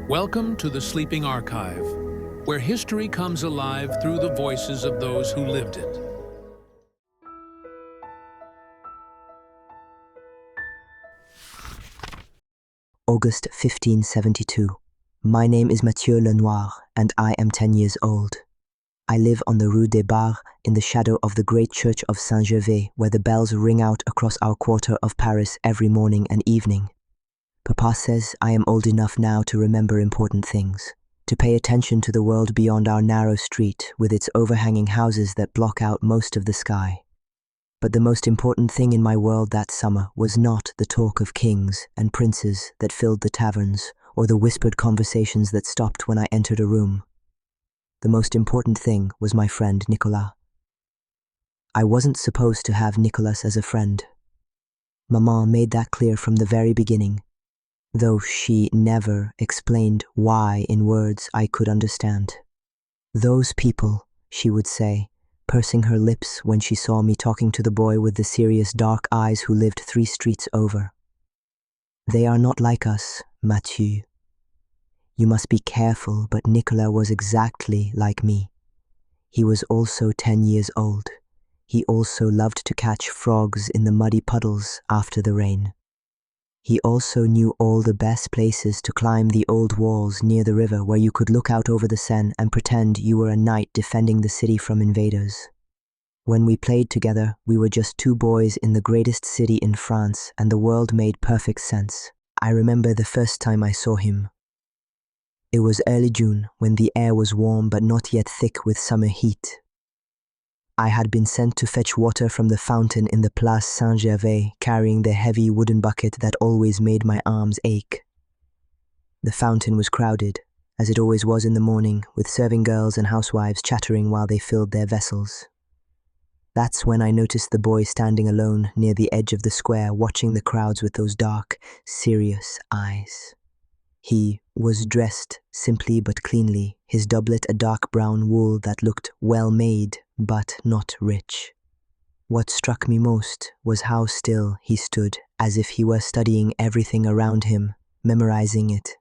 Welcome to the Sleeping Archive, where history comes alive through the voices of those who lived it. August 1572. My name is Mathieu Lenoir, and I am 10 years old. I live on the Rue des Barres in the shadow of the great church of Saint-Gervais, where the bells ring out across our quarter of Paris every morning and evening. Papa says I am old enough now to remember important things, to pay attention to the world beyond our narrow street with its overhanging houses that block out most of the sky. But the most important thing in my world that summer was not the talk of kings and princes that filled the taverns or the whispered conversations that stopped when I entered a room. The most important thing was my friend Nicolas. I wasn't supposed to have Nicolas as a friend. Maman made that clear from the very beginning, though she never explained why in words I could understand. "Those people," she would say, pursing her lips when she saw me talking to the boy with the serious dark eyes who lived 3 streets over. "They are not like us, Mathieu. You must be careful, but Nicolas was exactly like me. He was also 10 years old. He also loved to catch frogs in the muddy puddles after the rain. He also knew all the best places to climb the old walls near the river where you could look out over the Seine and pretend you were a knight defending the city from invaders. When we played together, we were just 2 boys in the greatest city in France, and the world made perfect sense. I remember the first time I saw him. It was early June, when the air was warm but not yet thick with summer heat. I had been sent to fetch water from the fountain in the Place Saint-Gervais, carrying the heavy wooden bucket that always made my arms ache. The fountain was crowded, as it always was in the morning, with serving girls and housewives chattering while they filled their vessels. That's when I noticed the boy standing alone near the edge of the square, watching the crowds with those dark, serious eyes. He was dressed simply but cleanly, his doublet a dark brown wool that looked well made, but not rich. What struck me most was how still he stood, as if he were studying everything around him, memorizing it.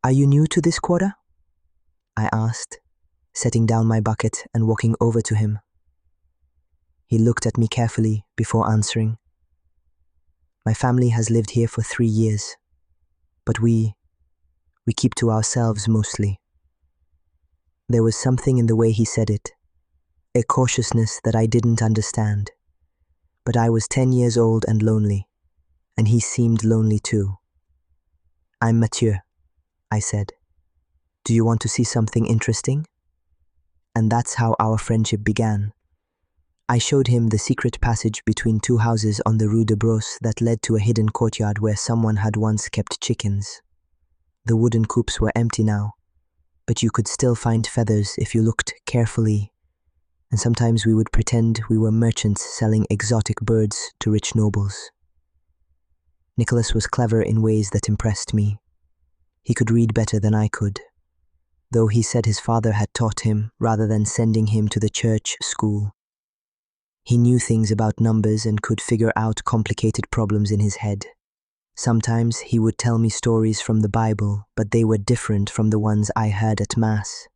"Are you new to this quarter?" I asked, setting down my bucket and walking over to him. He looked at me carefully before answering. "My family has lived here for 3 years, but we keep to ourselves mostly." There was something in the way he said it, a cautiousness that I didn't understand. But I was 10 years old and lonely, and he seemed lonely too. "I'm Mathieu," I said. "Do you want to see something interesting?" And that's how our friendship began. I showed him the secret passage between 2 houses on the Rue de Brosse that led to a hidden courtyard where someone had once kept chickens. The wooden coops were empty now, but you could still find feathers if you looked carefully, and sometimes we would pretend we were merchants selling exotic birds to rich nobles. Nicolas was clever in ways that impressed me. He could read better than I could, though he said his father had taught him rather than sending him to the church school. He knew things about numbers and could figure out complicated problems in his head. Sometimes he would tell me stories from the Bible, but they were different from the ones I heard at Mass.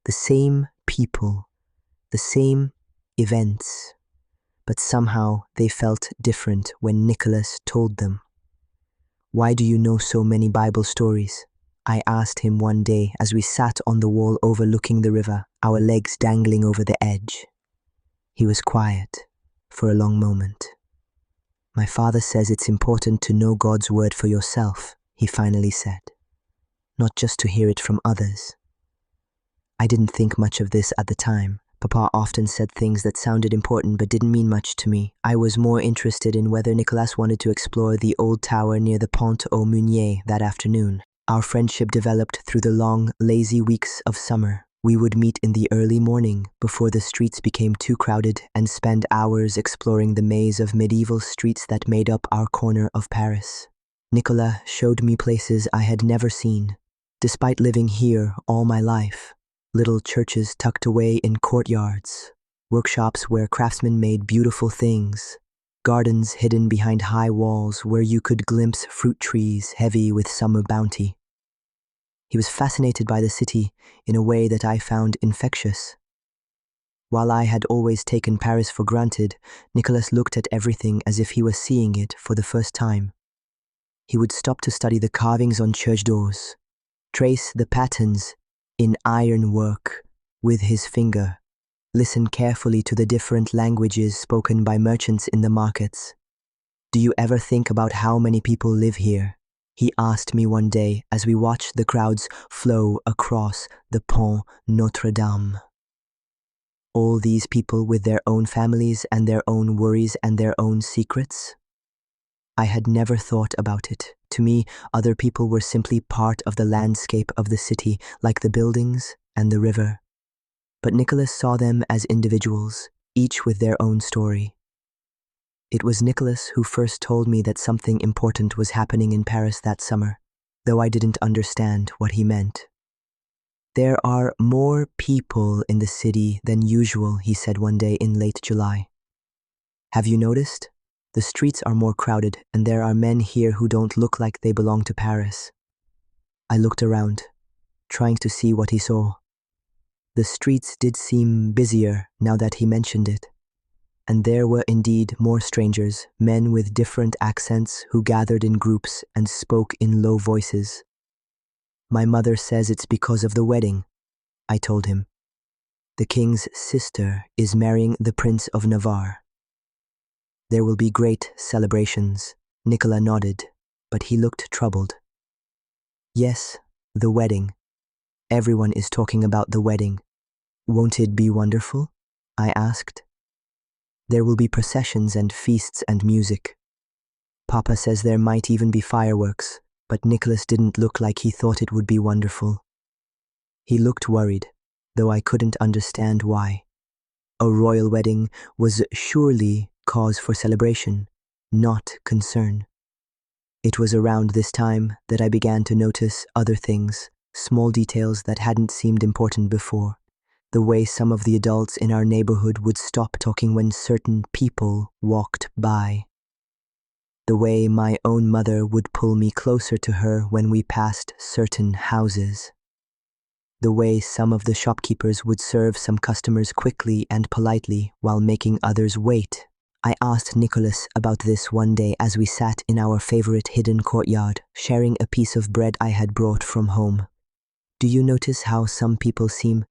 The same people, the same events, but somehow they felt different when Nicolas told them. "Why do you know so many Bible stories?" I asked him one day as we sat on the wall overlooking the river, our legs dangling over the edge. He was quiet for a long moment. "My father says it's important to know God's word for yourself," he finally said, "not just to hear it from others." I didn't think much of this at the time. Papa often said things that sounded important but didn't mean much to me. I was more interested in whether Nicolas wanted to explore the old tower near the Pont aux Meuniers that afternoon. Our friendship developed through the long, lazy weeks of summer. We would meet in the early morning before the streets became too crowded and spend hours exploring the maze of medieval streets that made up our corner of Paris. Nicolas showed me places I had never seen, despite living here all my life. Little churches tucked away in courtyards, workshops where craftsmen made beautiful things, gardens hidden behind high walls where you could glimpse fruit trees heavy with summer bounty. He was fascinated by the city in a way that I found infectious. While I had always taken Paris for granted, Nicholas looked at everything as if he was seeing it for the first time. He would stop to study the carvings on church doors, trace the patterns in ironwork with his finger, listen carefully to the different languages spoken by merchants in the markets. "Do you ever think about how many people live here?" he asked me one day as we watched the crowds flow across the Pont Notre Dame. All these people with their own families and their own worries and their own secrets? I had never thought about it. To me, other people were simply part of the landscape of the city, like the buildings and the river. But Nicholas saw them as individuals, each with their own story. It was Nicholas who first told me that something important was happening in Paris that summer, though I didn't understand what he meant. "There are more people in the city than usual," he said one day in late July. "Have you noticed? The streets are more crowded, and there are men here who don't look like they belong to Paris." I looked around, trying to see what he saw. The streets did seem busier now that he mentioned it. And there were indeed more strangers, men with different accents who gathered in groups and spoke in low voices. "My mother says it's because of the wedding," I told him. "The king's sister is marrying the Prince of Navarre. There will be great celebrations." Nicolas nodded, but he looked troubled. "Yes, the wedding. Everyone is talking about the wedding. Won't it be wonderful?" I asked. "There will be processions and feasts and music. Papa says there might even be fireworks, but Nicholas didn't look like he thought it would be wonderful. He looked worried, though I couldn't understand why. A royal wedding was surely cause for celebration, not concern. It was around this time that I began to notice other things, small details that hadn't seemed important before. The way some of the adults in our neighborhood would stop talking when certain people walked by. The way my own mother would pull me closer to her when we passed certain houses. The way some of the shopkeepers would serve some customers quickly and politely while making others wait. I asked Nicholas about this one day as we sat in our favorite hidden courtyard, sharing a piece of bread I had brought from home. "Do you notice how some people seem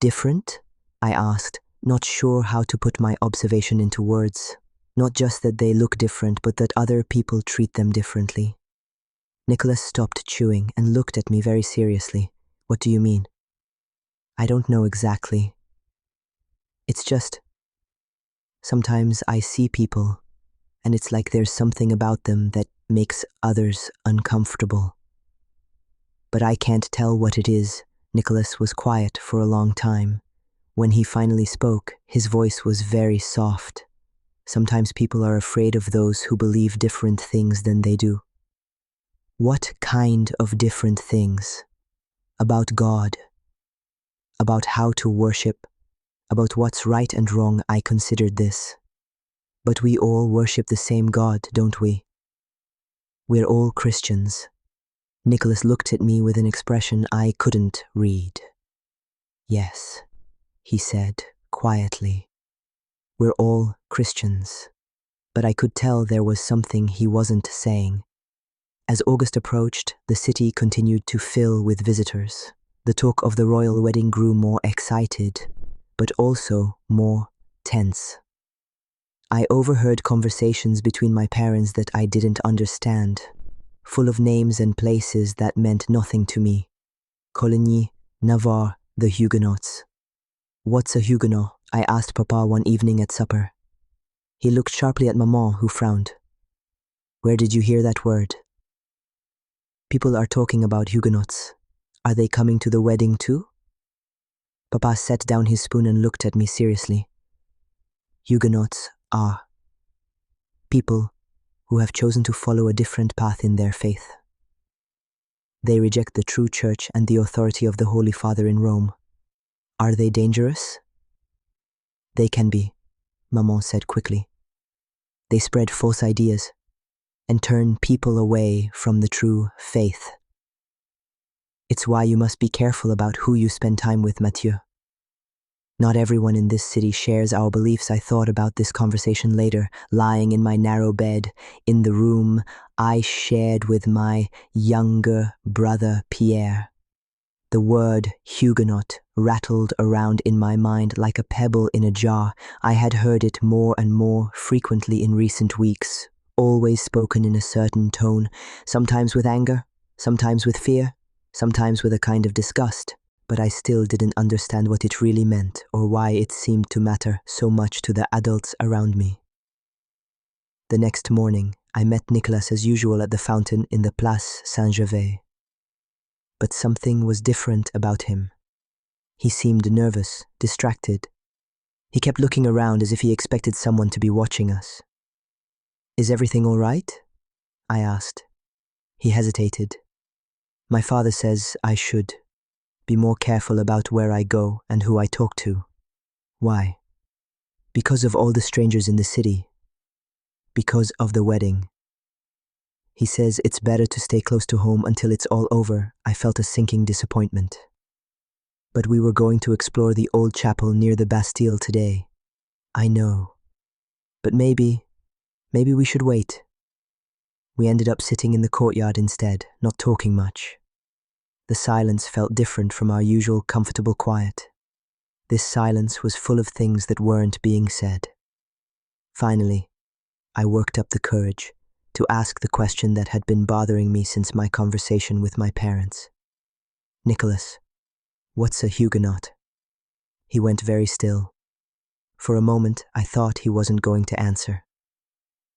different?" I asked, not sure how to put my observation into words. Not just that they look different, but that other people treat them differently. Nicholas stopped chewing and looked at me very seriously. "What do you mean?" "I don't know exactly. It's just, sometimes I see people, and it's like there's something about them that makes others uncomfortable. But I can't tell what it is." Nicholas was quiet for a long time. When he finally spoke, his voice was very soft. "Sometimes people are afraid of those who believe different things than they do." "What kind of different things?" "About God, about how to worship, about what's right and wrong." I considered this. "But we all worship the same God, don't we? We're all Christians." Nicholas looked at me with an expression I couldn't read. "Yes," he said quietly. "We're all Christians." But I could tell there was something he wasn't saying. As August approached, the city continued to fill with visitors. The talk of the royal wedding grew more excited, but also more tense. I overheard conversations between my parents that I didn't understand, full of names and places that meant nothing to me. Coligny, Navarre, the Huguenots. "What's a Huguenot?" I asked Papa one evening at supper. He looked sharply at Maman, who frowned. "Where did you hear that word?" "People are talking about Huguenots. Are they coming to the wedding too?" Papa set down his spoon and looked at me seriously. "Huguenots are people who have chosen to follow a different path in their faith. They reject the true church and the authority of the Holy Father in Rome. Are they dangerous?" "They can be," Maman said quickly. "They spread false ideas and turn people away from the true faith." It's why you must be careful about who you spend time with, Mathieu. Not everyone in this city shares our beliefs. I thought about this conversation later, lying in my narrow bed, in the room I shared with my younger brother Pierre. The word Huguenot rattled around in my mind like a pebble in a jar. I had heard it more and more frequently in recent weeks, always spoken in a certain tone, sometimes with anger, sometimes with fear, sometimes with a kind of disgust. But I still didn't understand what it really meant or why it seemed to matter so much to the adults around me. The next morning, I met Nicolas as usual at the fountain in the Place Saint-Gervais. But something was different about him. He seemed nervous, distracted. He kept looking around as if he expected someone to be watching us. "Is everything all right?" I asked. He hesitated. "My father says I should be more careful about where I go and who I talk to." "Why?" "Because of all the strangers in the city. Because of the wedding. He says it's better to stay close to home until it's all over." I felt a sinking disappointment. "But we were going to explore the old chapel near the Bastille today." "I know. But maybe we should wait." We ended up sitting in the courtyard instead, not talking much. The silence felt different from our usual comfortable quiet. This silence was full of things that weren't being said. Finally, I worked up the courage to ask the question that had been bothering me since my conversation with my parents. "Nicholas, what's a Huguenot?" He went very still. For a moment, I thought he wasn't going to answer.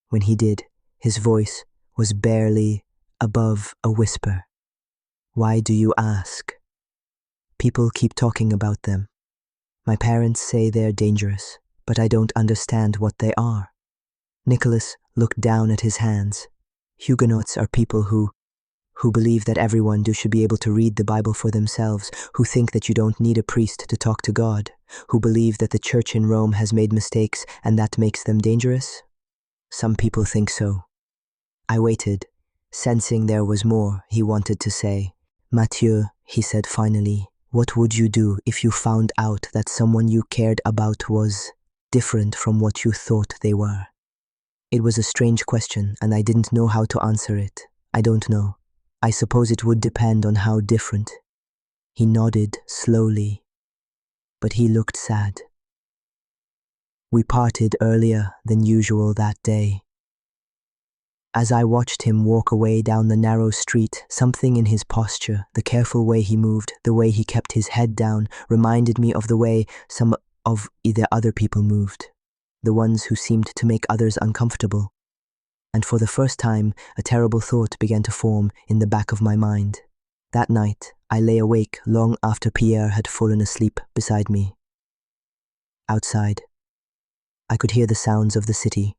When he did, his voice was barely above a whisper. "Why do you ask?" "People keep talking about them. My parents say they're dangerous, but I don't understand what they are." Nicholas looked down at his hands. "Huguenots are people who believe that everyone should be able to read the Bible for themselves, who think that you don't need a priest to talk to God, who believe that the church in Rome has made mistakes and that makes them dangerous. Some people think so." I waited, sensing there was more he wanted to say. "Mathieu," he said finally, "what would you do if you found out that someone you cared about was different from what you thought they were?" It was a strange question, and I didn't know how to answer it. "I don't know. I suppose it would depend on how different." He nodded slowly, but he looked sad. We parted earlier than usual that day. As I watched him walk away down the narrow street, something in his posture, the careful way he moved, the way he kept his head down, reminded me of the way some of the other people moved, the ones who seemed to make others uncomfortable. And for the first time, a terrible thought began to form in the back of my mind. That night, I lay awake long after Pierre had fallen asleep beside me. Outside, I could hear the sounds of the city.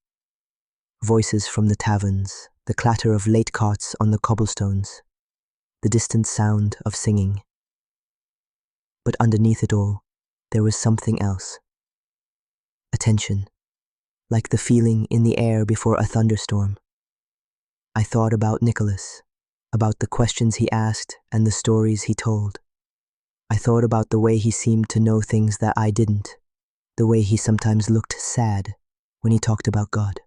Voices from the taverns, the clatter of late carts on the cobblestones, the distant sound of singing. But underneath it all, there was something else. A tension, like the feeling in the air before a thunderstorm. I thought about Nicholas, about the questions he asked and the stories he told. I thought about the way he seemed to know things that I didn't, the way he sometimes looked sad when he talked about God.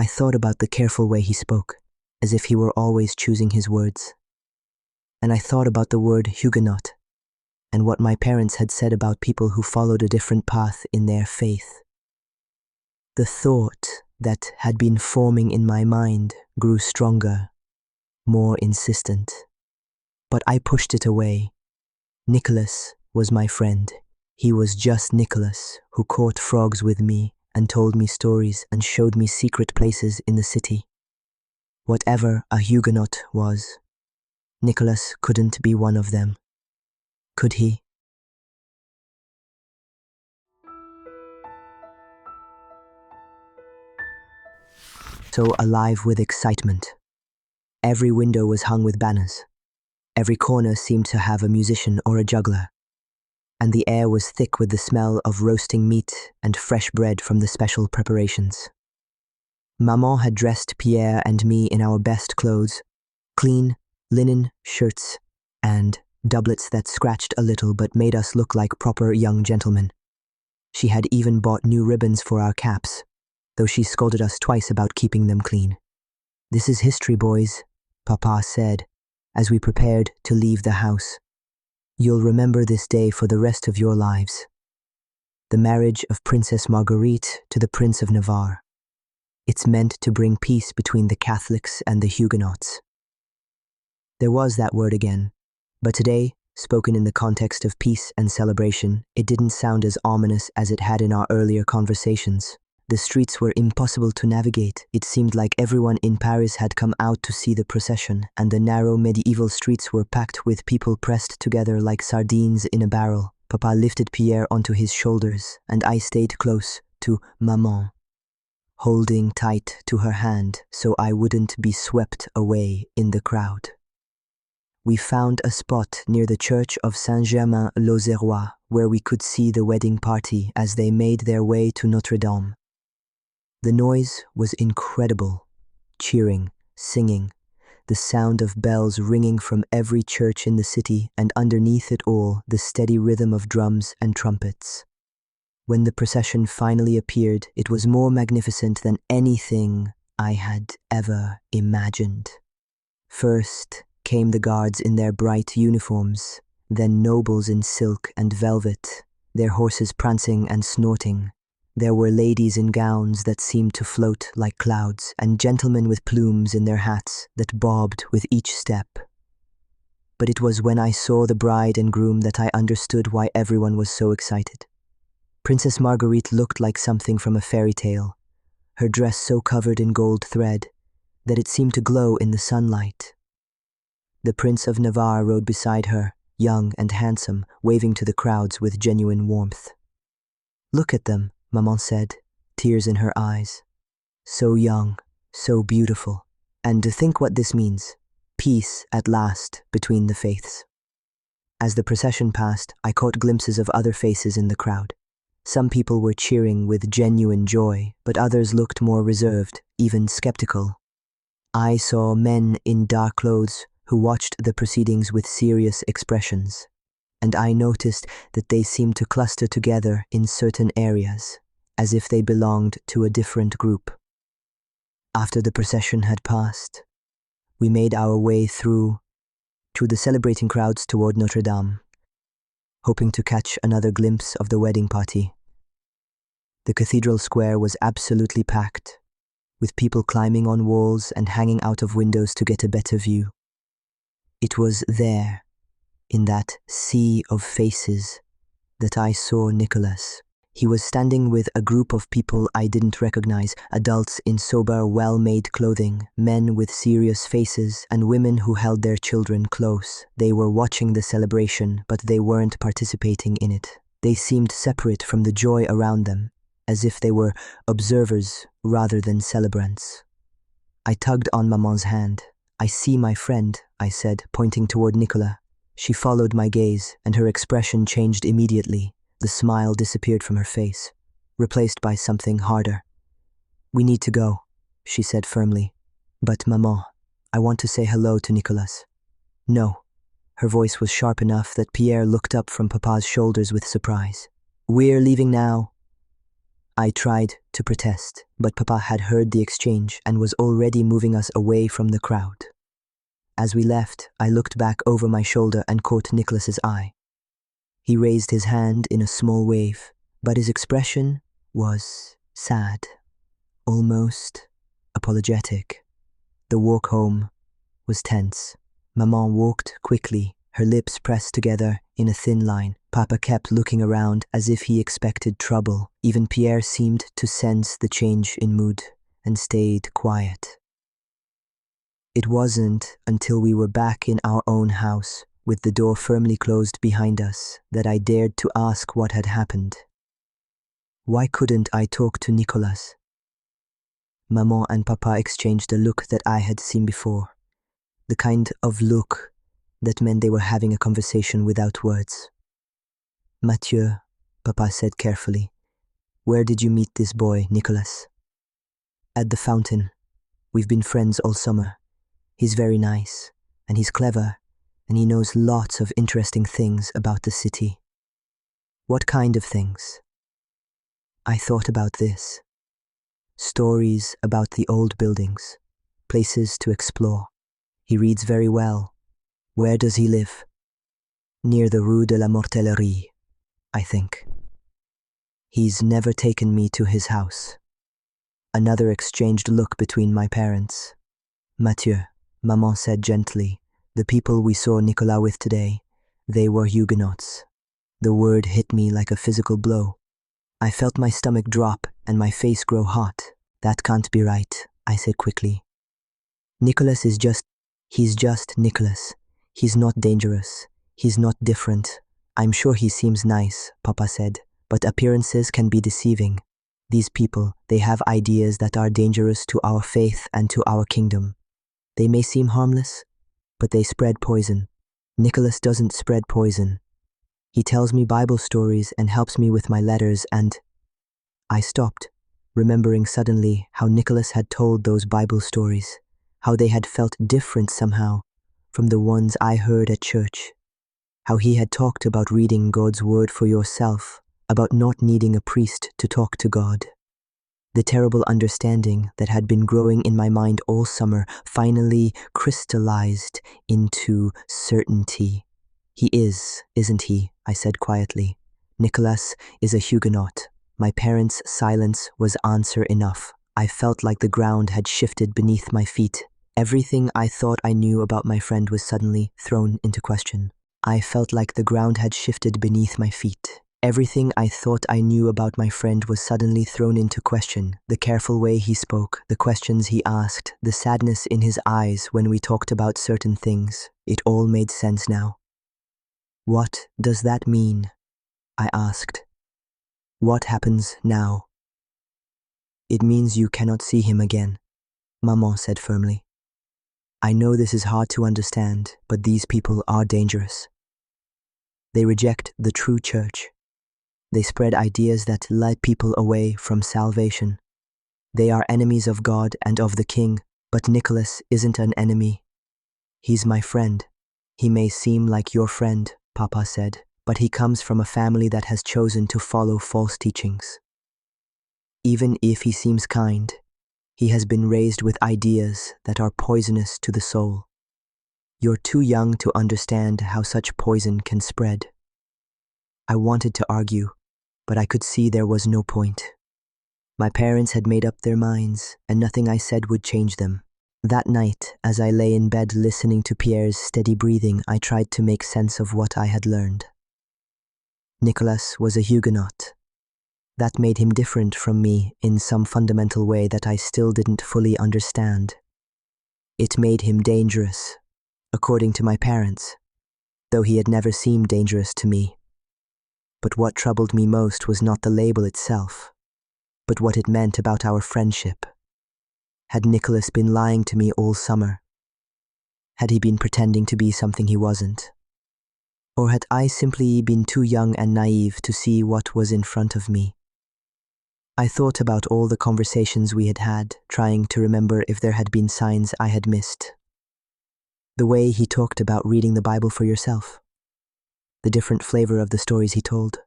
I thought about the careful way he spoke, as if he were always choosing his words. And I thought about the word Huguenot, and what my parents had said about people who followed a different path in their faith. The thought that had been forming in my mind grew stronger, more insistent. But I pushed it away. Nicholas was my friend. He was just Nicholas, who caught frogs with me and told me stories and showed me secret places in the city. Whatever a Huguenot was, Nicholas couldn't be one of them. Could he? So alive with excitement. Every window was hung with banners. Every corner seemed to have a musician or a juggler. And the air was thick with the smell of roasting meat and fresh bread from the special preparations. Maman had dressed Pierre and me in our best clothes, clean linen shirts and doublets that scratched a little but made us look like proper young gentlemen. She had even bought new ribbons for our caps, though she scolded us twice about keeping them clean. "This is history, boys," Papa said, as we prepared to leave the house. "You'll remember this day for the rest of your lives." The marriage of Princess Marguerite to the Prince of Navarre. It's meant to bring peace between the Catholics and the Huguenots. There was that word again, but today, spoken in the context of peace and celebration, it didn't sound as ominous as it had in our earlier conversations. The streets were impossible to navigate. It seemed like everyone in Paris had come out to see the procession, and the narrow medieval streets were packed with people pressed together like sardines in a barrel. Papa lifted Pierre onto his shoulders, and I stayed close to Maman, holding tight to her hand so I wouldn't be swept away in the crowd. We found a spot near the church of Saint-Germain-l'Auxerrois where we could see the wedding party as they made their way to Notre Dame. The noise was incredible. Cheering, singing, the sound of bells ringing from every church in the city, and underneath it all, the steady rhythm of drums and trumpets. When the procession finally appeared, it was more magnificent than anything I had ever imagined. First came the guards in their bright uniforms, then nobles in silk and velvet, their horses prancing and snorting. There were ladies in gowns that seemed to float like clouds, and gentlemen with plumes in their hats that bobbed with each step. But it was when I saw the bride and groom that I understood why everyone was so excited. Princess Marguerite looked like something from a fairy tale, her dress so covered in gold thread that it seemed to glow in the sunlight. The Prince of Navarre rode beside her, young and handsome, waving to the crowds with genuine warmth. "Look at them," Maman said, tears in her eyes. "So young, so beautiful. And to think what this means. Peace, at last, between the faiths." As the procession passed, I caught glimpses of other faces in the crowd. Some people were cheering with genuine joy, but others looked more reserved, even skeptical. I saw men in dark clothes who watched the proceedings with serious expressions, and I noticed that they seemed to cluster together in certain areas, as if they belonged to a different group. After the procession had passed, we made our way through the celebrating crowds toward Notre Dame, hoping to catch another glimpse of the wedding party. The cathedral square was absolutely packed, with people climbing on walls and hanging out of windows to get a better view. It was there, in that sea of faces, that I saw Nicholas. He was standing with a group of people I didn't recognize, adults in sober, well-made clothing, men with serious faces, and women who held their children close. They were watching the celebration, but they weren't participating in it. They seemed separate from the joy around them, as if they were observers rather than celebrants. I tugged on Maman's hand. "I see my friend," I said, pointing toward Nicolas. She followed my gaze, and her expression changed immediately. The smile disappeared from her face, replaced by something harder. "We need to go," she said firmly. "But, Maman, I want to say hello to Nicolas." "No." Her voice was sharp enough that Pierre looked up from Papa's shoulders with surprise. "We're leaving now." I tried to protest, but Papa had heard the exchange and was already moving us away from the crowd. As we left, I looked back over my shoulder and caught Nicholas's eye. He raised his hand in a small wave, but his expression was sad, almost apologetic. The walk home was tense. Maman walked quickly, her lips pressed together in a thin line. Papa kept looking around as if he expected trouble. Even Pierre seemed to sense the change in mood and stayed quiet. It wasn't until we were back in our own house, with the door firmly closed behind us, that I dared to ask what had happened. Why couldn't I talk to Nicolas? Maman and Papa exchanged a look that I had seen before, the kind of look that meant they were having a conversation without words. "Mathieu," Papa said carefully, "where did you meet this boy, Nicolas?" "At the fountain. We've been friends all summer. He's very nice, and he's clever, and he knows lots of interesting things about the city. What kind of things? I thought about this. Stories about the old buildings, places to explore. He reads very well. Where does he live? Near the Rue de la Mortellerie, I think. He's never taken me to his house. Another exchanged look between my parents. Mathieu, Maman said gently, the people we saw Nicolas with today, they were Huguenots. The word hit me like a physical blow. I felt my stomach drop and my face grow hot. That can't be right, I said quickly. Nicolas he's just Nicolas. He's not dangerous. He's not different. I'm sure he seems nice, Papa said, but appearances can be deceiving. These people, they have ideas that are dangerous to our faith and to our kingdom. They may seem harmless, but they spread poison. Nicolas doesn't spread poison. He tells me Bible stories and helps me with my letters and... I stopped, remembering suddenly how Nicolas had told those Bible stories, how they had felt different somehow from the ones I heard at church, how he had talked about reading God's word for yourself, about not needing a priest to talk to God. The terrible understanding that had been growing in my mind all summer finally crystallized into certainty. He is, isn't he? I said quietly. Nicolas is a Huguenot. My parents' silence was answer enough. I felt like the ground had shifted beneath my feet. Everything I thought I knew about my friend was suddenly thrown into question. I felt like the ground had shifted beneath my feet. Everything I thought I knew about my friend was suddenly thrown into question. The careful way he spoke, the questions he asked, the sadness in his eyes when we talked about certain things. It all made sense now. What does that mean? I asked. What happens now? It means you cannot see him again, Maman said firmly. I know this is hard to understand, but these people are dangerous. They reject the true church. They spread ideas that lead people away from salvation. They are enemies of God and of the King, but Nicolas isn't an enemy. He's my friend. He may seem like your friend, Papa said, but he comes from a family that has chosen to follow false teachings. Even if he seems kind, he has been raised with ideas that are poisonous to the soul. You're too young to understand how such poison can spread. I wanted to argue, but I could see there was no point. My parents had made up their minds, and nothing I said would change them. That night, as I lay in bed listening to Pierre's steady breathing, I tried to make sense of what I had learned. Nicolas was a Huguenot. That made him different from me in some fundamental way that I still didn't fully understand. It made him dangerous, according to my parents, though he had never seemed dangerous to me. But what troubled me most was not the label itself, but what it meant about our friendship. Had Nicolas been lying to me all summer? Had he been pretending to be something he wasn't? Or had I simply been too young and naive to see what was in front of me? I thought about all the conversations we had had, trying to remember if there had been signs I had missed. The way he talked about reading the Bible for yourself. The different flavor of the stories he told.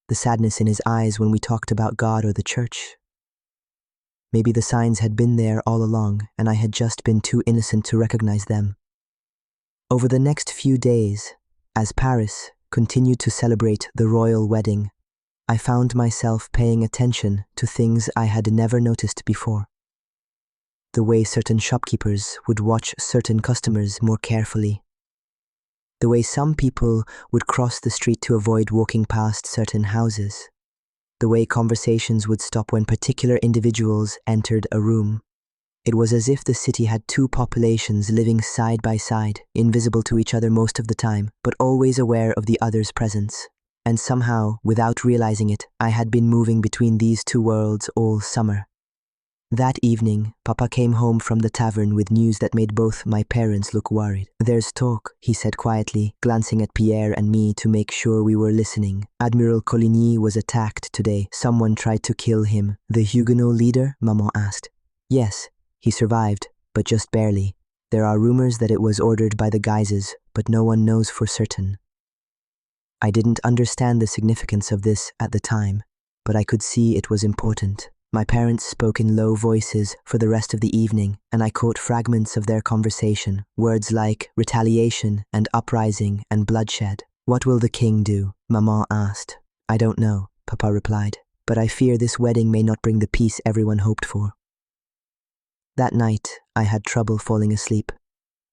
The sadness in his eyes when we talked about God or the church. Maybe the signs had been there all along, and I had just been too innocent to recognize them. Over the next few days, as Paris continued to celebrate the royal wedding, I found myself paying attention to things I had never noticed before. The way certain shopkeepers would watch certain customers more carefully. The way some people would cross the street to avoid walking past certain houses. The way conversations would stop when particular individuals entered a room. It was as if the city had two populations living side by side, invisible to each other most of the time, but always aware of the other's presence. And somehow, without realizing it, I had been moving between these two worlds all summer. That evening, Papa came home from the tavern with news that made both my parents look worried. "There's talk," he said quietly, glancing at Pierre and me to make sure we were listening. "Admiral Coligny was attacked today. Someone tried to kill him." "The Huguenot leader?" Maman asked. "Yes, he survived, but just barely. There are rumors that it was ordered by the Guises, but no one knows for certain. I didn't understand the significance of this at the time, but I could see it was important. My parents spoke in low voices for the rest of the evening, and I caught fragments of their conversation, words like retaliation and uprising and bloodshed. "What will the king do?" Maman asked. "I don't know," Papa replied, "but I fear this wedding may not bring the peace everyone hoped for." That night, I had trouble falling asleep.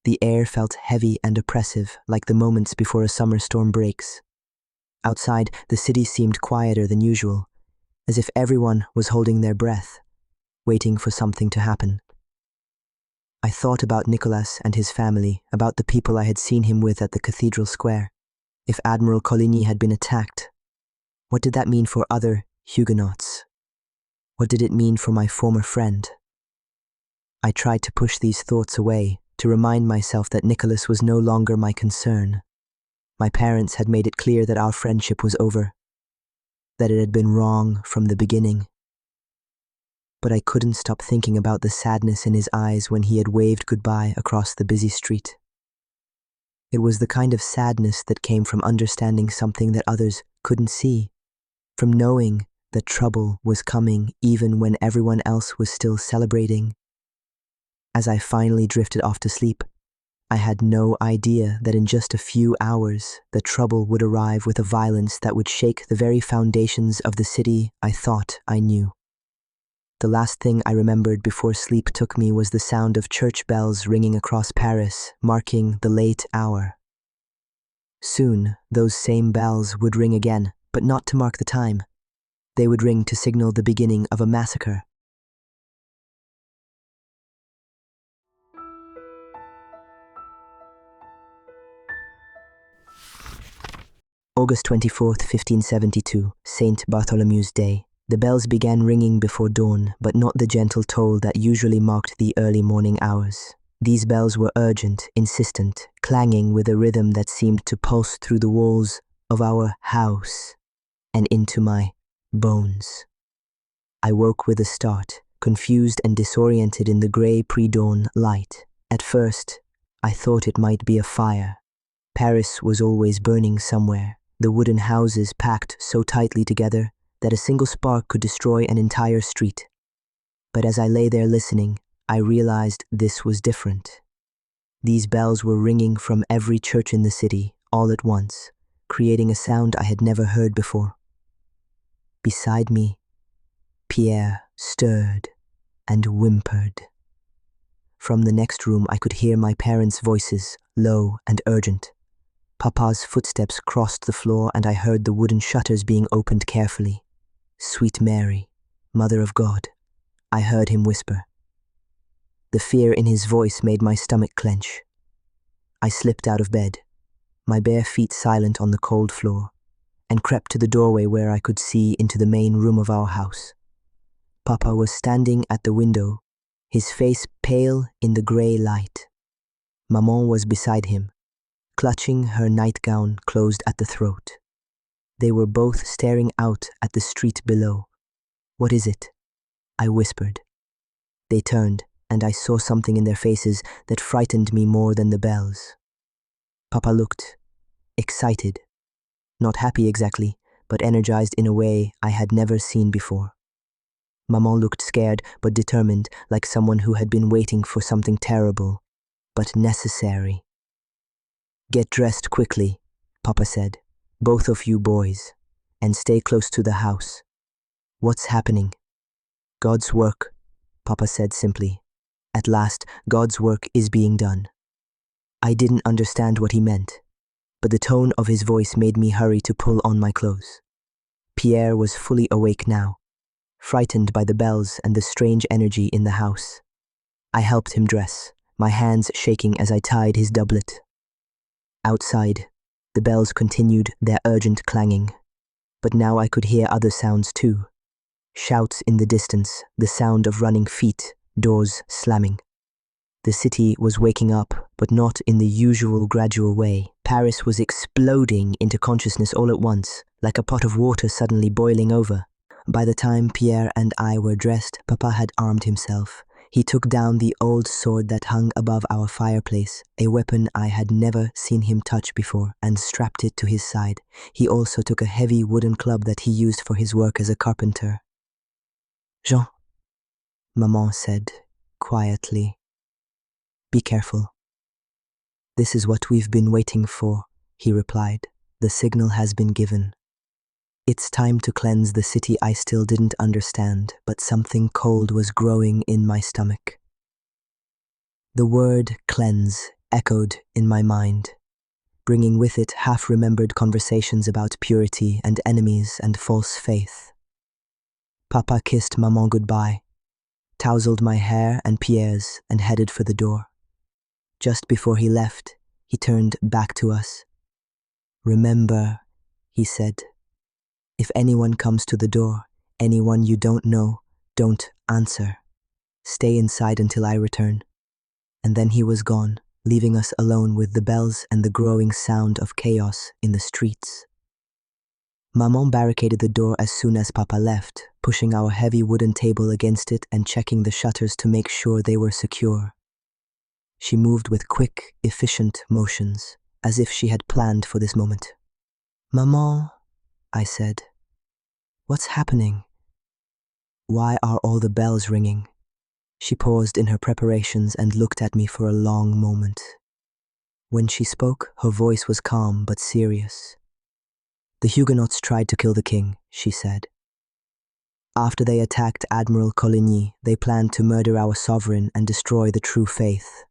The air felt heavy and oppressive, like the moments before a summer storm breaks. Outside, the city seemed quieter than usual, as if everyone was holding their breath, waiting for something to happen. I thought about Nicolas and his family, about the people I had seen him with at the cathedral square. If Admiral Coligny had been attacked, what did that mean for other Huguenots? What did it mean for my former friend? I tried to push these thoughts away, to remind myself that Nicolas was no longer my concern. My parents had made it clear that our friendship was over, that it had been wrong from the beginning. But I couldn't stop thinking about the sadness in his eyes when he had waved goodbye across the busy street. It was the kind of sadness that came from understanding something that others couldn't see, from knowing that trouble was coming even when everyone else was still celebrating. As I finally drifted off to sleep, I had no idea that in just a few hours the trouble would arrive with a violence that would shake the very foundations of the city I thought I knew. The last thing I remembered before sleep took me was the sound of church bells ringing across Paris, marking the late hour. Soon, those same bells would ring again, but not to mark the time. They would ring to signal the beginning of a massacre. August 24th, 1572, Saint Bartholomew's Day. The bells began ringing before dawn, but not the gentle toll that usually marked the early morning hours. These bells were urgent, insistent, clanging with a rhythm that seemed to pulse through the walls of our house and into my bones. I woke with a start, confused and disoriented in the grey pre-dawn light. At first, I thought it might be a fire. Paris was always burning somewhere, the wooden houses packed so tightly together that a single spark could destroy an entire street. But as I lay there listening, I realized this was different. These bells were ringing from every church in the city, all at once, creating a sound I had never heard before. Beside me, Pierre stirred and whimpered. From the next room I could hear my parents' voices, low and urgent. Papa's footsteps crossed the floor and I heard the wooden shutters being opened carefully. "Sweet Mary, Mother of God," I heard him whisper. The fear in his voice made my stomach clench. I slipped out of bed, my bare feet silent on the cold floor, and crept to the doorway where I could see into the main room of our house. Papa was standing at the window, his face pale in the grey light. Maman was beside him, clutching her nightgown closed at the throat. They were both staring out at the street below. "What is it?" I whispered. They turned, and I saw something in their faces that frightened me more than the bells. Papa looked excited, not happy exactly, but energized in a way I had never seen before. Maman looked scared but determined, like someone who had been waiting for something terrible, but necessary. "Get dressed quickly," Papa said, "both of you boys, and stay close to the house." "What's happening?" "God's work," Papa said simply. "At last, God's work is being done." I didn't understand what he meant, but the tone of his voice made me hurry to pull on my clothes. Pierre was fully awake now, frightened by the bells and the strange energy in the house. I helped him dress, my hands shaking as I tied his doublet. Outside, the bells continued their urgent clanging, but now I could hear other sounds too. Shouts in the distance, the sound of running feet, doors slamming. The city was waking up, but not in the usual gradual way. Paris was exploding into consciousness all at once, like a pot of water suddenly boiling over. By the time Pierre and I were dressed, Papa had armed himself, He took down the old sword that hung above our fireplace, a weapon I had never seen him touch before, and strapped it to his side. He also took a heavy wooden club that he used for his work as a carpenter. "Jean," Maman said, quietly, "be careful." "This is what we've been waiting for," he replied. "The signal has been given. It's time to cleanse the city." I still didn't understand, but something cold was growing in my stomach. The word cleanse echoed in my mind, bringing with it half-remembered conversations about purity and enemies and false faith. Papa kissed Maman goodbye, tousled my hair and Pierre's, and headed for the door. Just before he left, he turned back to us. "Remember," he said, "if anyone comes to the door, anyone you don't know, don't answer. Stay inside until I return." And then he was gone, leaving us alone with the bells and the growing sound of chaos in the streets. Maman barricaded the door as soon as Papa left, pushing our heavy wooden table against it and checking the shutters to make sure they were secure. She moved with quick, efficient motions, as if she had planned for this moment. "Maman," I said, "what's happening? Why are all the bells ringing?" She paused in her preparations and looked at me for a long moment. When she spoke, her voice was calm but serious. "The Huguenots tried to kill the king," she said. "After they attacked Admiral Coligny, they planned to murder our sovereign and destroy the true faith.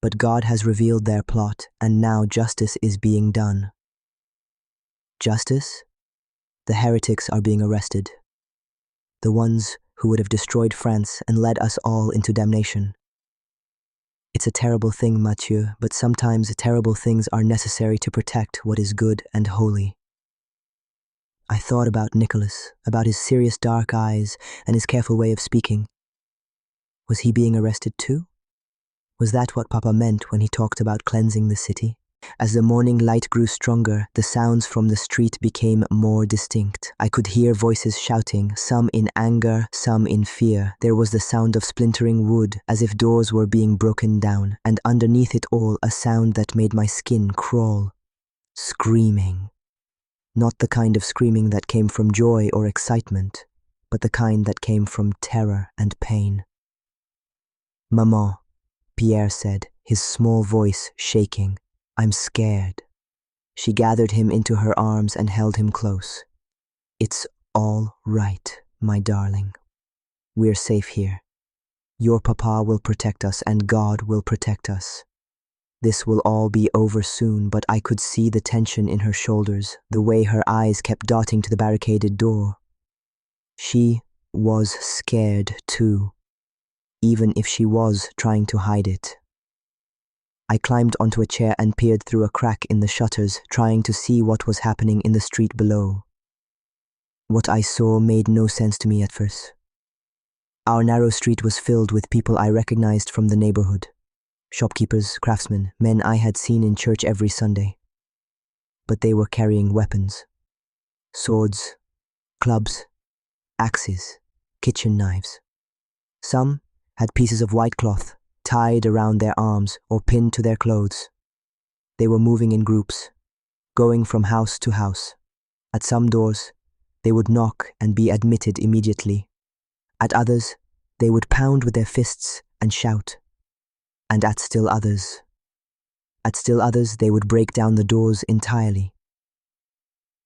But God has revealed their plot, and now justice is being done." "Justice?" "The heretics are being arrested. The ones who would have destroyed France and led us all into damnation. It's a terrible thing, Mathieu, but sometimes terrible things are necessary to protect what is good and holy." I thought about Nicholas, about his serious dark eyes and his careful way of speaking. Was he being arrested too? Was that what Papa meant when he talked about cleansing the city? As the morning light grew stronger, the sounds from the street became more distinct. I could hear voices shouting, some in anger, some in fear. There was the sound of splintering wood, as if doors were being broken down, and underneath it all a sound that made my skin crawl. Screaming. Not the kind of screaming that came from joy or excitement, but the kind that came from terror and pain. "Maman," Pierre said, his small voice shaking, "I'm scared." She gathered him into her arms and held him close. "It's all right, my darling. We're safe here. Your papa will protect us and God will protect us. This will all be over soon." But I could see the tension in her shoulders, the way her eyes kept darting to the barricaded door. She was scared too, even if she was trying to hide it. I climbed onto a chair and peered through a crack in the shutters, trying to see what was happening in the street below. What I saw made no sense to me at first. Our narrow street was filled with people I recognized from the neighborhood. Shopkeepers, craftsmen, men I had seen in church every Sunday. But they were carrying weapons. Swords, clubs, axes, kitchen knives. Some had pieces of white cloth tied around their arms or pinned to their clothes. They were moving in groups, going from house to house. At some doors, they would knock and be admitted immediately. At others, they would pound with their fists and shout. And at still others, they would break down the doors entirely.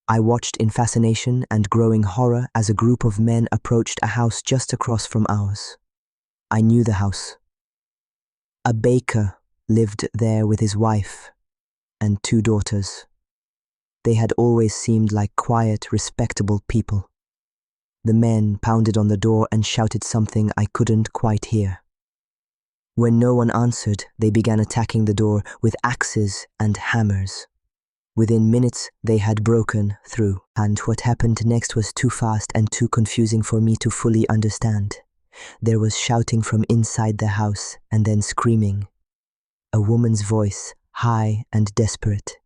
I watched in fascination and growing horror as a group of men approached a house just across from ours. I knew the house. A baker lived there with his wife and 2 daughters. They had always seemed like quiet, respectable people. The men pounded on the door and shouted something I couldn't quite hear. When no one answered, they began attacking the door with axes and hammers. Within minutes, they had broken through, and what happened next was too fast and too confusing for me to fully understand. There was shouting from inside the house, and then screaming. A woman's voice, high and desperate.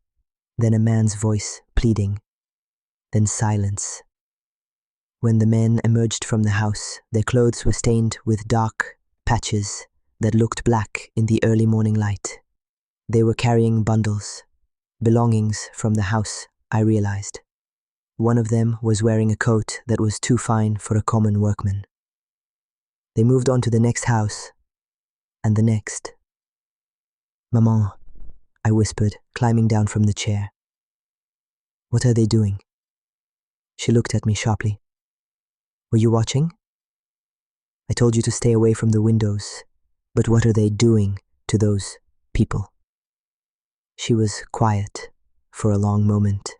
Then a man's voice, pleading. Then silence. When the men emerged from the house, their clothes were stained with dark, patches that looked black in the early morning light. They were carrying bundles, belongings from the house, I realized. One of them was wearing a coat that was too fine for a common workman. They moved on to the next house, and the next. "Maman," I whispered, climbing down from the chair. "What are they doing?" She looked at me sharply. "Were you watching? I told you to stay away from the windows, but what are they doing to those people?" She was quiet for a long moment.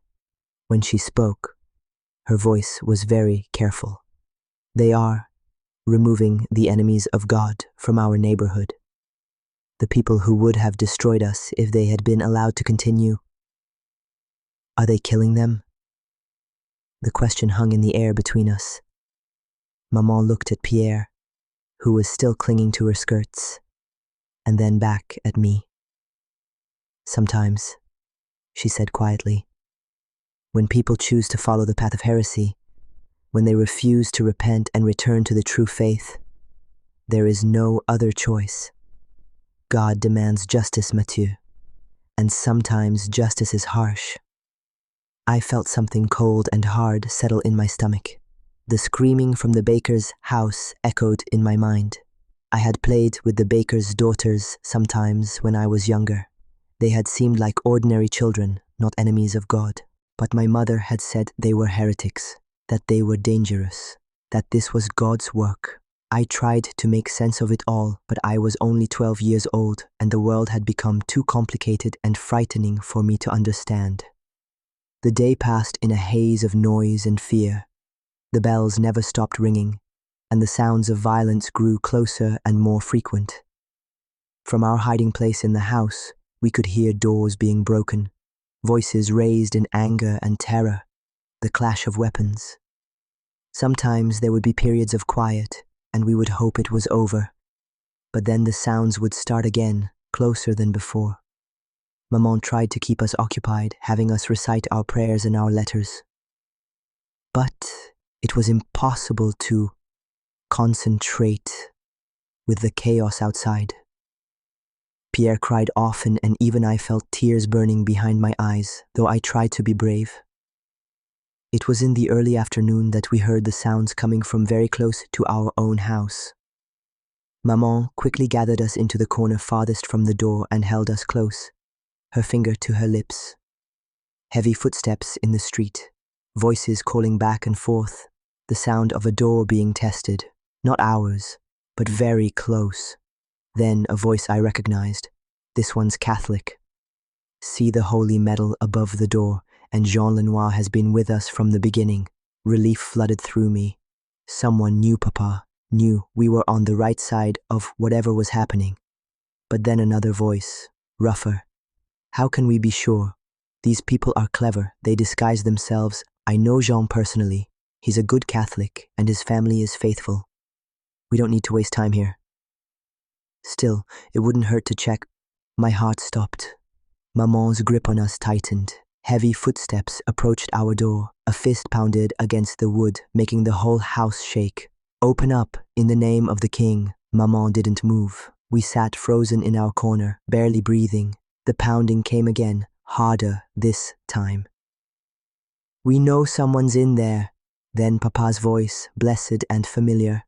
When she spoke, her voice was very careful. "They are removing the enemies of God from our neighborhood. The people who would have destroyed us if they had been allowed to continue. Are they killing them?" The question hung in the air between us. Maman looked at Pierre, who was still clinging to her skirts, and then back at me. "Sometimes," she said quietly, "when people choose to follow the path of heresy, when they refuse to repent and return to the true faith, there is no other choice. God demands justice, Mathieu, and sometimes justice is harsh." I felt something cold and hard settle in my stomach. The screaming from the baker's house echoed in my mind. I had played with the baker's daughters sometimes when I was younger. They had seemed like ordinary children, not enemies of God. But my mother had said they were heretics, that they were dangerous, that this was God's work. I tried to make sense of it all, but I was only 12 years old, and the world had become too complicated and frightening for me to understand. The day passed in a haze of noise and fear. The bells never stopped ringing, and the sounds of violence grew closer and more frequent. From our hiding place in the house, we could hear doors being broken, voices raised in anger and terror, the clash of weapons. Sometimes there would be periods of quiet, and we would hope it was over. But then the sounds would start again, closer than before. Maman tried to keep us occupied, having us recite our prayers and our letters. But it was impossible to concentrate with the chaos outside. Pierre cried often, and even I felt tears burning behind my eyes, though I tried to be brave. It was in the early afternoon that we heard the sounds coming from very close to our own house. Maman quickly gathered us into the corner farthest from the door and held us close, her finger to her lips. Heavy footsteps in the street, voices calling back and forth, the sound of a door being tested, not ours, but very close. Then a voice I recognized. "This one's Catholic. See the holy medal above the door, and Jean Lenoir has been with us from the beginning." Relief flooded through me. Someone knew Papa, knew we were on the right side of whatever was happening. But then another voice, rougher. "How can we be sure? These people are clever, they disguise themselves. I know Jean personally. He's a good Catholic, and his family is faithful. We don't need to waste time here." Still, it wouldn't hurt to check. My heart stopped. Maman's grip on us tightened. Heavy footsteps approached our door. A fist pounded against the wood, making the whole house shake. "Open up, in the name of the King." Maman didn't move. We sat frozen in our corner, barely breathing. The pounding came again, harder this time. "We know someone's in there." Then Papa's voice, blessed and familiar.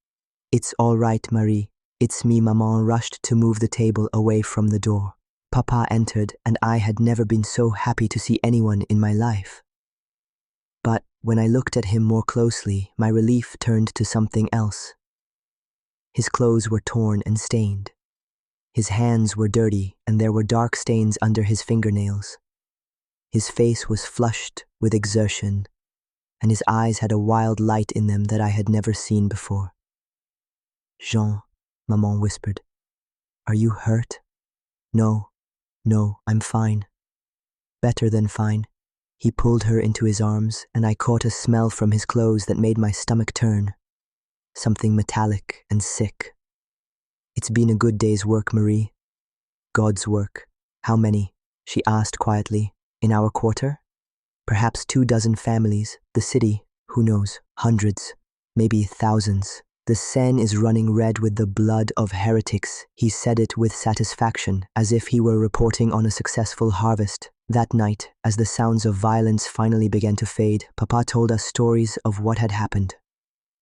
"It's all right, Marie. It's me." Maman rushed to move the table away from the door. Papa entered, and I had never been so happy to see anyone in my life. But when I looked at him more closely, my relief turned to something else. His clothes were torn and stained. His hands were dirty, and there were dark stains under his fingernails. His face was flushed with exertion, and his eyes had a wild light in them that I had never seen before. "Jean," Maman whispered, "are you hurt?" No, I'm fine. Better than fine." He pulled her into his arms, and I caught a smell from his clothes that made my stomach turn. Something metallic and sick. "It's been a good day's work, Marie." "God's work. How many?" she asked quietly. "In our quarter? Perhaps 24 families. The city, who knows? Hundreds, maybe thousands." The Seine is running red with the blood of heretics. He said it with satisfaction, as if he were reporting on a successful harvest. That night, as the sounds of violence finally began to fade, Papa told us stories of what had happened.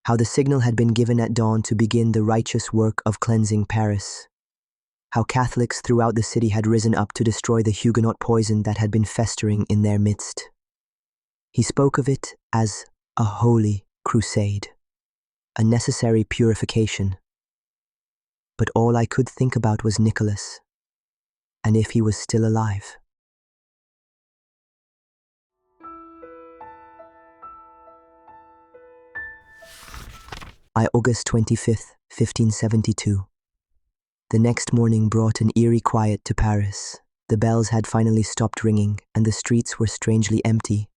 How the signal had been given at dawn to begin the righteous work of cleansing Paris. How Catholics throughout the city had risen up to destroy the Huguenot poison that had been festering in their midst. He spoke of it as a holy crusade, a necessary purification. But all I could think about was Nicholas, and if he was still alive. August 25th, 1572. The next morning brought an eerie quiet to Paris. The bells had finally stopped ringing, and the streets were strangely empty.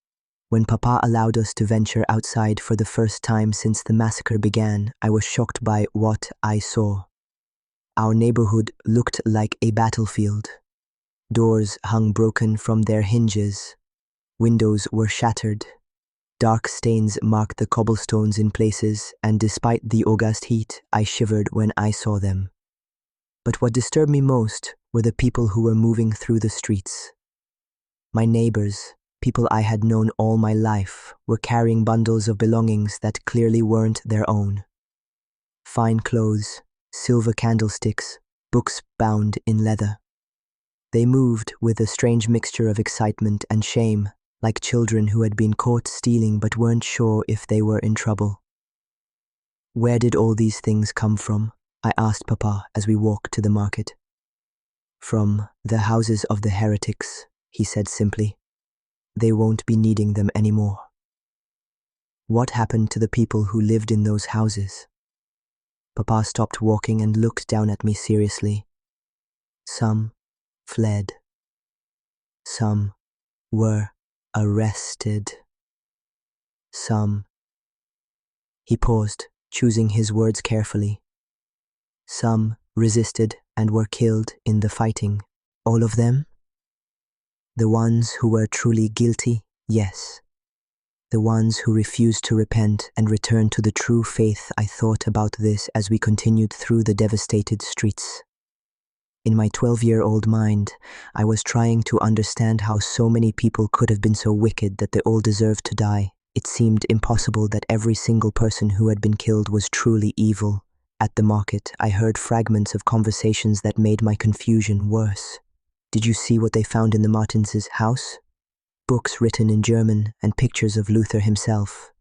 When Papa allowed us to venture outside for the first time since the massacre began, I was shocked by what I saw. Our neighborhood looked like a battlefield. Doors hung broken from their hinges. Windows were shattered. Dark stains marked the cobblestones in places, and despite the August heat, I shivered when I saw them. But what disturbed me most were the people who were moving through the streets. My neighbors, people I had known all my life, were carrying bundles of belongings that clearly weren't their own. Fine clothes, silver candlesticks, books bound in leather. They moved with a strange mixture of excitement and shame, like children who had been caught stealing but weren't sure if they were in trouble. Where did all these things come from? I asked Papa as we walked to the market. From the houses of the heretics, he said simply. They won't be needing them anymore. What happened to the people who lived in those houses? Papa stopped walking and looked down at me seriously. Some fled. Some were arrested. Some. He paused, choosing his words carefully. Some resisted and were killed in the fighting. All of them? The ones who were truly guilty, yes. The ones who refused to repent and return to the true faith. I thought about this as we continued through the devastated streets. In my 12-year-old mind, I was trying to understand how so many people could have been so wicked that they all deserved to die. It seemed impossible that every single person who had been killed was truly evil. At the market, I heard fragments of conversations that made my confusion worse. Did you see what they found in the Martins' house? Books written in German and pictures of Luther himself.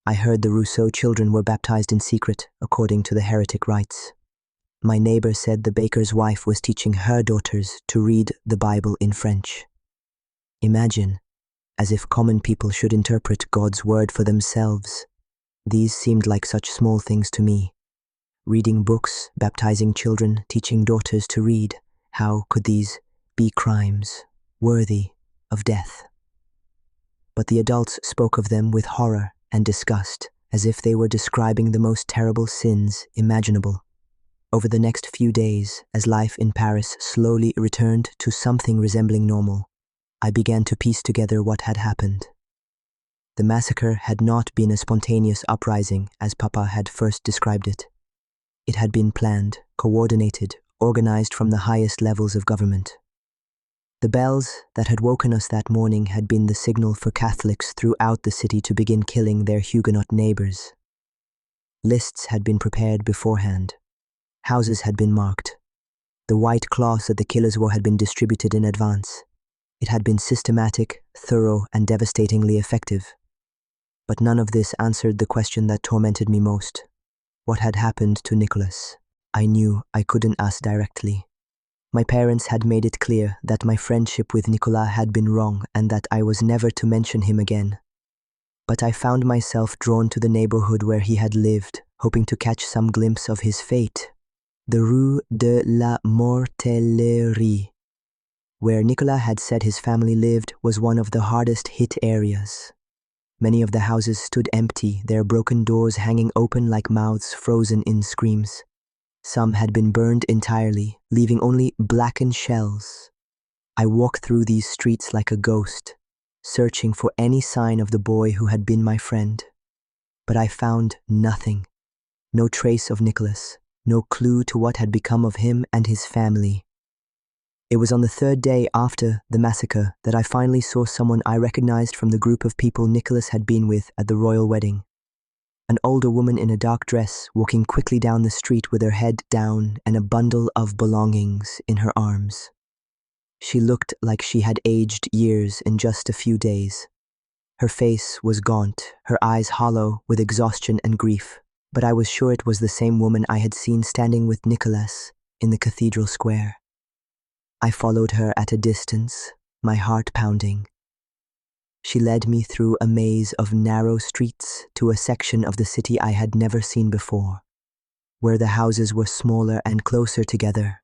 I heard the Rousseau children were baptized in secret, according to the heretic rites. My neighbor said the baker's wife was teaching her daughters to read the Bible in French. Imagine, as if common people should interpret God's word for themselves. These seemed like such small things to me. Reading books, baptizing children, teaching daughters to read. How could these be crimes worthy of death? But the adults spoke of them with horror and disgust, as if they were describing the most terrible sins imaginable. Over the next few days, as life in Paris slowly returned to something resembling normal, I began to piece together what had happened. The massacre had not been a spontaneous uprising, as Papa had first described it. It had been planned, coordinated, organized from the highest levels of government. The bells that had woken us that morning had been the signal for Catholics throughout the city to begin killing their Huguenot neighbors. Lists had been prepared beforehand. Houses had been marked. The white cloths that the killers wore had been distributed in advance. It had been systematic, thorough, and devastatingly effective. But none of this answered the question that tormented me most. What had happened to Nicholas? I knew I couldn't ask directly. My parents had made it clear that my friendship with Nicolas had been wrong and that I was never to mention him again. But I found myself drawn to the neighborhood where he had lived, hoping to catch some glimpse of his fate. The Rue de la Mortellerie, where Nicolas had said his family lived, was one of the hardest hit areas. Many of the houses stood empty, their broken doors hanging open like mouths frozen in screams. Some had been burned entirely, leaving only blackened shells. I walked through these streets like a ghost, searching for any sign of the boy who had been my friend. But I found nothing. No trace of Nicholas, no clue to what had become of him and his family. It was on the third day after the massacre that I finally saw someone I recognized from the group of people Nicholas had been with at the royal wedding. An older woman in a dark dress walking quickly down the street with her head down and a bundle of belongings in her arms. She looked like she had aged years in just a few days. Her face was gaunt, her eyes hollow with exhaustion and grief, but I was sure it was the same woman I had seen standing with Nicholas in the cathedral square. I followed her at a distance, my heart pounding. She led me through a maze of narrow streets to a section of the city I had never seen before, where the houses were smaller and closer together.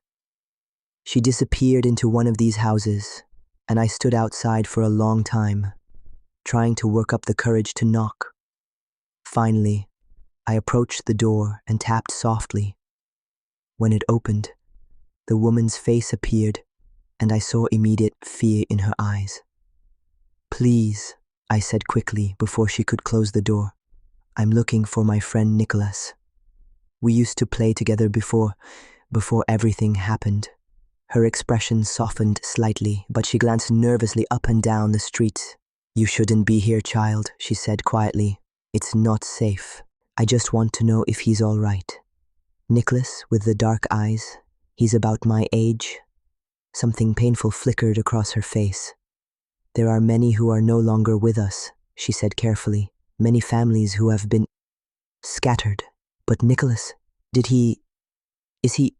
She disappeared into one of these houses, and I stood outside for a long time, trying to work up the courage to knock. Finally, I approached the door and tapped softly. When it opened, the woman's face appeared, and I saw immediate fear in her eyes. "Please," I said quickly before she could close the door. "I'm looking for my friend Nicholas. We used to play together before everything happened." Her expression softened slightly, but she glanced nervously up and down the street. "You shouldn't be here, child," she said quietly. "It's not safe. I just want to know if he's all right." Nicholas, with the dark eyes, he's about my age. Something painful flickered across her face. "There are many who are no longer with us," she said carefully. "Many families who have been scattered. But Nicholas, is he?"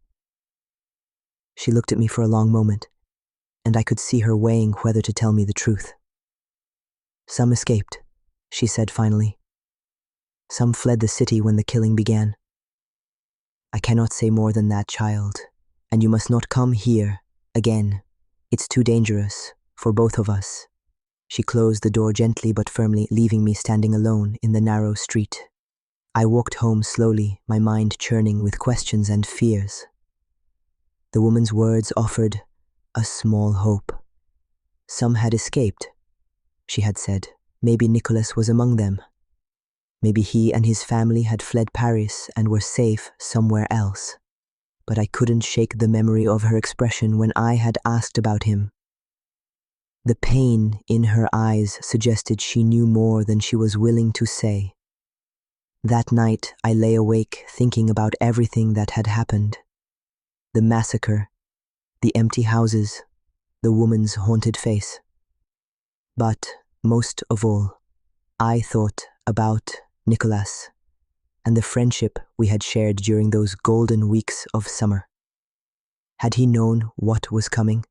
She looked at me for a long moment, and I could see her weighing whether to tell me the truth. "Some escaped," she said finally. "Some fled the city when the killing began. I cannot say more than that, child, and you must not come here again. It's too dangerous for both of us." She closed the door gently but firmly, leaving me standing alone in the narrow street. I walked home slowly, my mind churning with questions and fears. The woman's words offered a small hope. Some had escaped, she had said. Maybe Nicholas was among them. Maybe he and his family had fled Paris and were safe somewhere else. But I couldn't shake the memory of her expression when I had asked about him. The pain in her eyes suggested she knew more than she was willing to say. That night, I lay awake thinking about everything that had happened. The massacre, the empty houses, the woman's haunted face. But, most of all, I thought about Nicholas and the friendship we had shared during those golden weeks of summer. Had he known what was coming?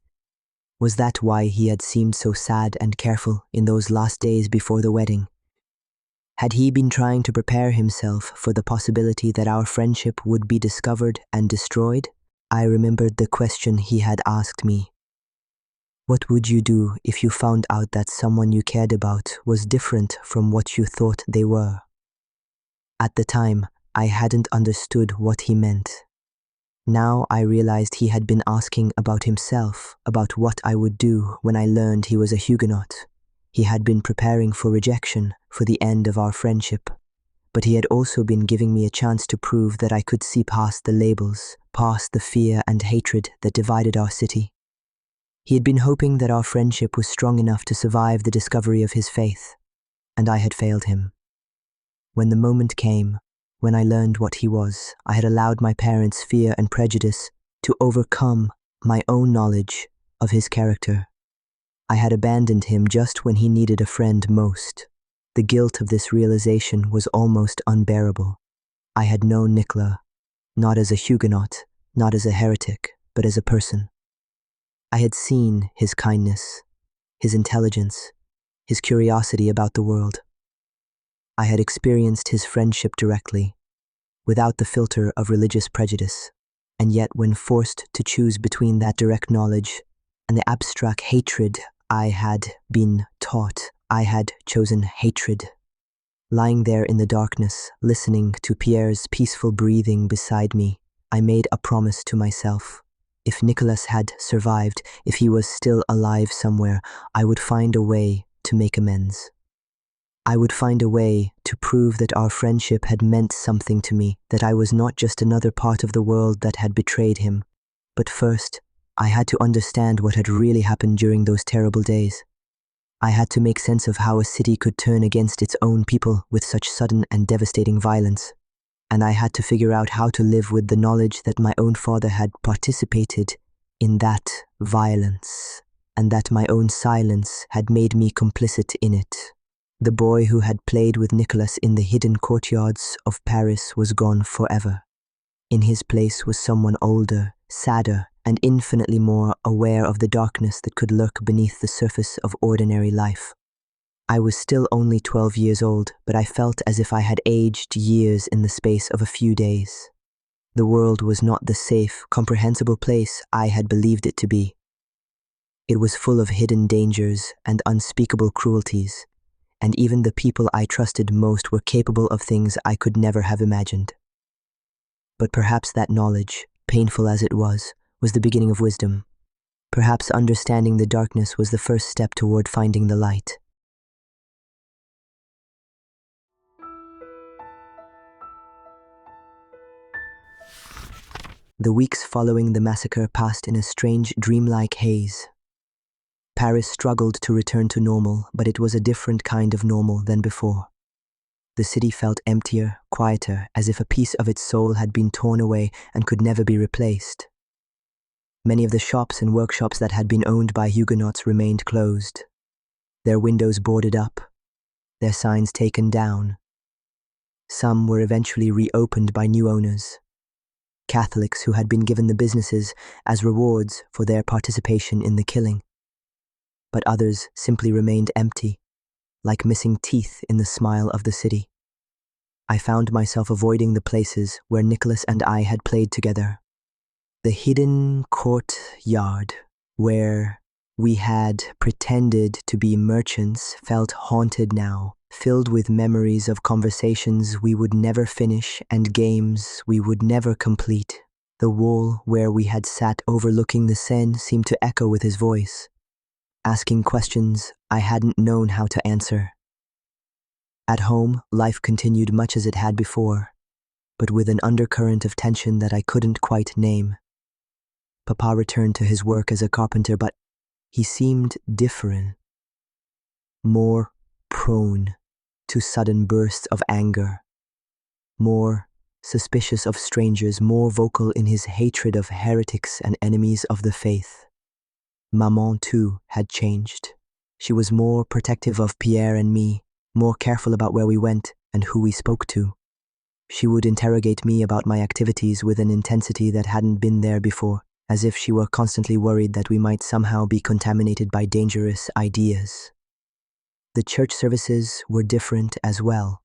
Was that why he had seemed so sad and careful in those last days before the wedding? Had he been trying to prepare himself for the possibility that our friendship would be discovered and destroyed? I remembered the question he had asked me. What would you do if you found out that someone you cared about was different from what you thought they were? At the time, I hadn't understood what he meant. Now I realized he had been asking about himself, about what I would do when I learned he was a Huguenot. He had been preparing for rejection, for the end of our friendship. But he had also been giving me a chance to prove that I could see past the labels, past the fear and hatred that divided our city. He had been hoping that our friendship was strong enough to survive the discovery of his faith, and I had failed him. When the moment came, when I learned what he was, I had allowed my parents' fear and prejudice to overcome my own knowledge of his character. I had abandoned him just when he needed a friend most. The guilt of this realization was almost unbearable. I had known Nicolas, not as a Huguenot, not as a heretic, but as a person. I had seen his kindness, his intelligence, his curiosity about the world. I had experienced his friendship directly, without the filter of religious prejudice, and yet when forced to choose between that direct knowledge and the abstract hatred I had been taught, I had chosen hatred. Lying there in the darkness, listening to Pierre's peaceful breathing beside me, I made a promise to myself. If Nicholas had survived, if he was still alive somewhere, I would find a way to make amends. I would find a way to prove that our friendship had meant something to me, that I was not just another part of the world that had betrayed him. But first, I had to understand what had really happened during those terrible days. I had to make sense of how a city could turn against its own people with such sudden and devastating violence. And I had to figure out how to live with the knowledge that my own father had participated in that violence, and that my own silence had made me complicit in it. The boy who had played with Nicholas in the hidden courtyards of Paris was gone forever. In his place was someone older, sadder, and infinitely more aware of the darkness that could lurk beneath the surface of ordinary life. I was still only 12 years old, but I felt as if I had aged years in the space of a few days. The world was not the safe, comprehensible place I had believed it to be. It was full of hidden dangers and unspeakable cruelties, and even the people I trusted most were capable of things I could never have imagined. But perhaps that knowledge, painful as it was the beginning of wisdom. Perhaps understanding the darkness was the first step toward finding the light. The weeks following the massacre passed in a strange, dreamlike haze. Paris struggled to return to normal, but it was a different kind of normal than before. The city felt emptier, quieter, as if a piece of its soul had been torn away and could never be replaced. Many of the shops and workshops that had been owned by Huguenots remained closed, their windows boarded up, their signs taken down. Some were eventually reopened by new owners, Catholics who had been given the businesses as rewards for their participation in the killing. But others simply remained empty, like missing teeth in the smile of the city. I found myself avoiding the places where Nicholas and I had played together. The hidden courtyard where we had pretended to be merchants felt haunted now, filled with memories of conversations we would never finish and games we would never complete. The wall where we had sat overlooking the Seine seemed to echo with his voice, asking questions I hadn't known how to answer. At home, life continued much as it had before, but with an undercurrent of tension that I couldn't quite name. Papa returned to his work as a carpenter, but he seemed different, more prone to sudden bursts of anger, more suspicious of strangers, more vocal in his hatred of heretics and enemies of the faith. Maman, too, had changed. She was more protective of Pierre and me, more careful about where we went and who we spoke to. She would interrogate me about my activities with an intensity that hadn't been there before, as if she were constantly worried that we might somehow be contaminated by dangerous ideas. The church services were different as well.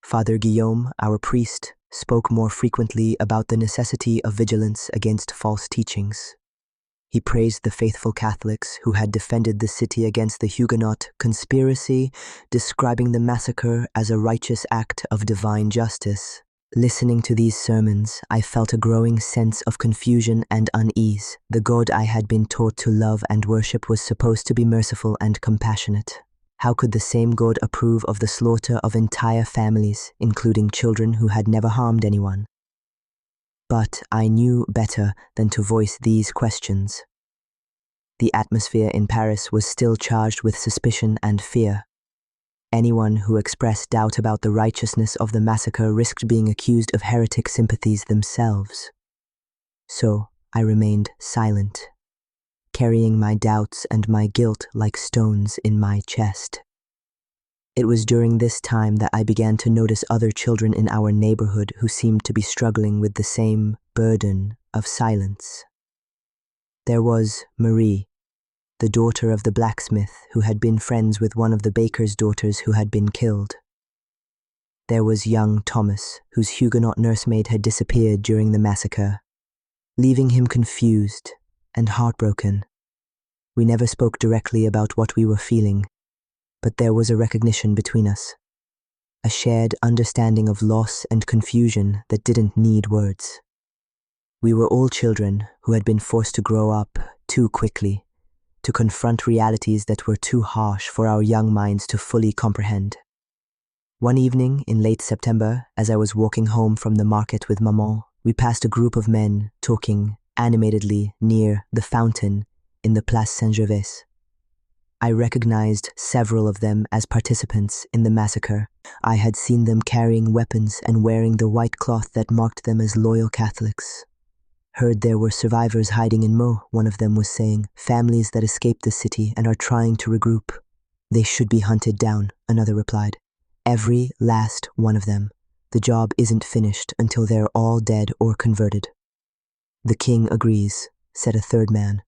Father Guillaume, our priest, spoke more frequently about the necessity of vigilance against false teachings. He praised the faithful Catholics who had defended the city against the Huguenot conspiracy, describing the massacre as a righteous act of divine justice. Listening to these sermons, I felt a growing sense of confusion and unease. The God I had been taught to love and worship was supposed to be merciful and compassionate. How could the same God approve of the slaughter of entire families, including children who had never harmed anyone? But I knew better than to voice these questions. The atmosphere in Paris was still charged with suspicion and fear. Anyone who expressed doubt about the righteousness of the massacre risked being accused of heretic sympathies themselves. So I remained silent, carrying my doubts and my guilt like stones in my chest. It was during this time that I began to notice other children in our neighborhood who seemed to be struggling with the same burden of silence. There was Marie, the daughter of the blacksmith who had been friends with one of the baker's daughters who had been killed. There was young Thomas, whose Huguenot nursemaid had disappeared during the massacre, leaving him confused and heartbroken. We never spoke directly about what we were feeling, but there was a recognition between us, a shared understanding of loss and confusion that didn't need words. We were all children who had been forced to grow up too quickly, to confront realities that were too harsh for our young minds to fully comprehend. One evening in late September, as I was walking home from the market with Maman, we passed a group of men talking animatedly near the fountain in the Place Saint-Gervais. I recognized several of them as participants in the massacre. I had seen them carrying weapons and wearing the white cloth that marked them as loyal Catholics. Heard there were survivors hiding in Meaux, one of them was saying, families that escaped the city and are trying to regroup. They should be hunted down, another replied. Every last one of them. The job isn't finished until they're all dead or converted. The king agrees, said a third man.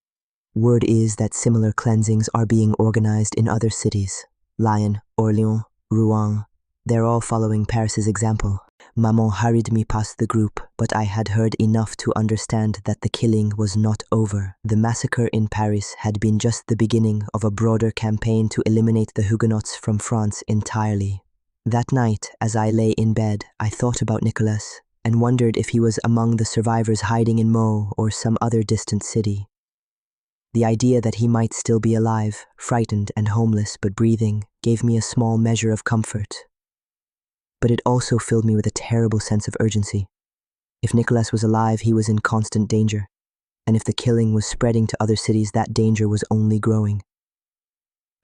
Word is that similar cleansings are being organized in other cities. Lyon, Orléans, Rouen. They're all following Paris's example. Maman hurried me past the group, but I had heard enough to understand that the killing was not over. The massacre in Paris had been just the beginning of a broader campaign to eliminate the Huguenots from France entirely. That night, as I lay in bed, I thought about Nicolas and wondered if he was among the survivors hiding in Meaux or some other distant city. The idea that he might still be alive, frightened and homeless but breathing, gave me a small measure of comfort. But it also filled me with a terrible sense of urgency. If Nicolas was alive, he was in constant danger, and if the killing was spreading to other cities, that danger was only growing.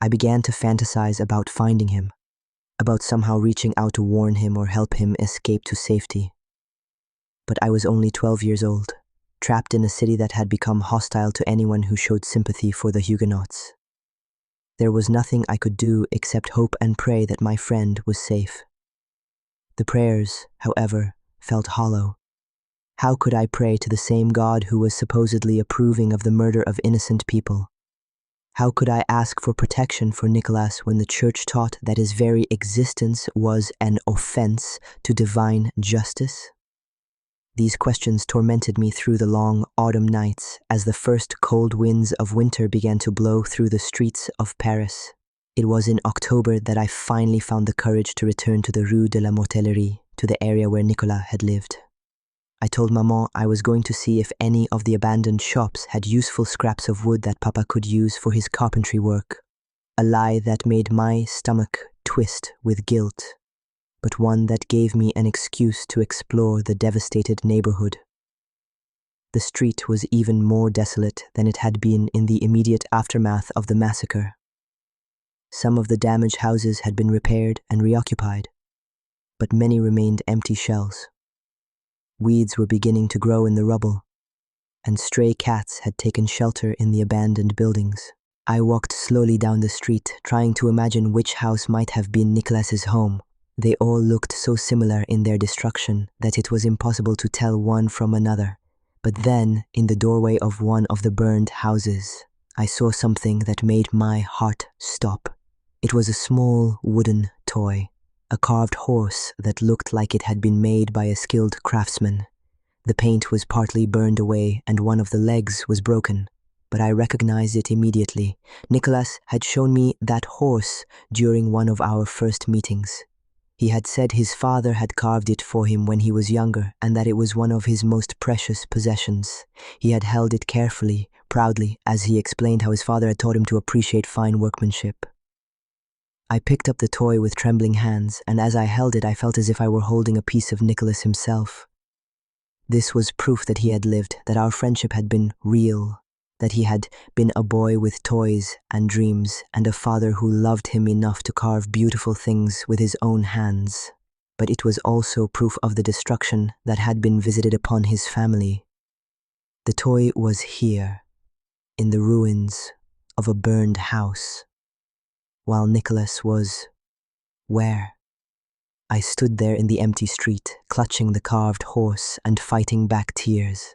I began to fantasize about finding him, about somehow reaching out to warn him or help him escape to safety. But I was only 12 years old, trapped in a city that had become hostile to anyone who showed sympathy for the Huguenots. There was nothing I could do except hope and pray that my friend was safe. The prayers, however, felt hollow. How could I pray to the same God who was supposedly approving of the murder of innocent people? How could I ask for protection for Nicolas when the Church taught that his very existence was an offense to divine justice? These questions tormented me through the long autumn nights as the first cold winds of winter began to blow through the streets of Paris. It was in October that I finally found the courage to return to the Rue de la Mortellerie, to the area where Nicolas had lived. I told Maman I was going to see if any of the abandoned shops had useful scraps of wood that Papa could use for his carpentry work, a lie that made my stomach twist with guilt, but one that gave me an excuse to explore the devastated neighborhood. The street was even more desolate than it had been in the immediate aftermath of the massacre. Some of the damaged houses had been repaired and reoccupied, but many remained empty shells. Weeds were beginning to grow in the rubble, and stray cats had taken shelter in the abandoned buildings. I walked slowly down the street, trying to imagine which house might have been Nicolas's home. They all looked so similar in their destruction that it was impossible to tell one from another. But then, in the doorway of one of the burned houses, I saw something that made my heart stop. It was a small wooden toy, a carved horse that looked like it had been made by a skilled craftsman. The paint was partly burned away and one of the legs was broken, but I recognized it immediately. Nicolas had shown me that horse during one of our first meetings. He had said his father had carved it for him when he was younger and that it was one of his most precious possessions. He had held it carefully, proudly, as he explained how his father had taught him to appreciate fine workmanship. I picked up the toy with trembling hands, and as I held it, I felt as if I were holding a piece of Nicolas himself. This was proof that he had lived, that our friendship had been real, that he had been a boy with toys and dreams, and a father who loved him enough to carve beautiful things with his own hands. But it was also proof of the destruction that had been visited upon his family. The toy was here, in the ruins of a burned house, while Nicolas was where? I stood there in the empty street, clutching the carved horse and fighting back tears.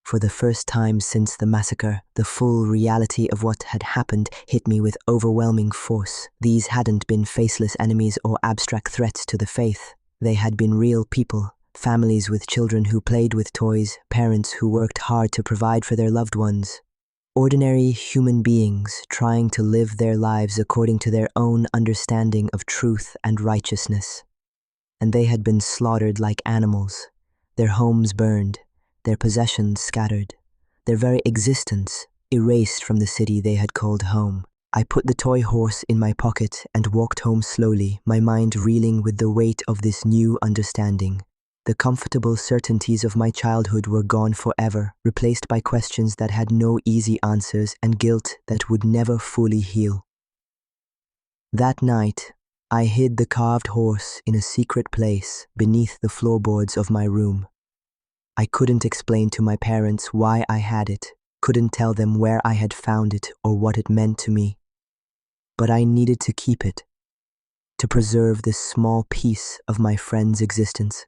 For the first time since the massacre, the full reality of what had happened hit me with overwhelming force. These hadn't been faceless enemies or abstract threats to the faith. They had been real people, families with children who played with toys, parents who worked hard to provide for their loved ones. Ordinary human beings trying to live their lives according to their own understanding of truth and righteousness. And they had been slaughtered like animals, their homes burned, their possessions scattered, their very existence erased from the city they had called home. I put the toy horse in my pocket and walked home slowly, my mind reeling with the weight of this new understanding. The comfortable certainties of my childhood were gone forever, replaced by questions that had no easy answers and guilt that would never fully heal. That night, I hid the carved horse in a secret place beneath the floorboards of my room. I couldn't explain to my parents why I had it, couldn't tell them where I had found it or what it meant to me. But I needed to keep it, to preserve this small piece of my friend's existence,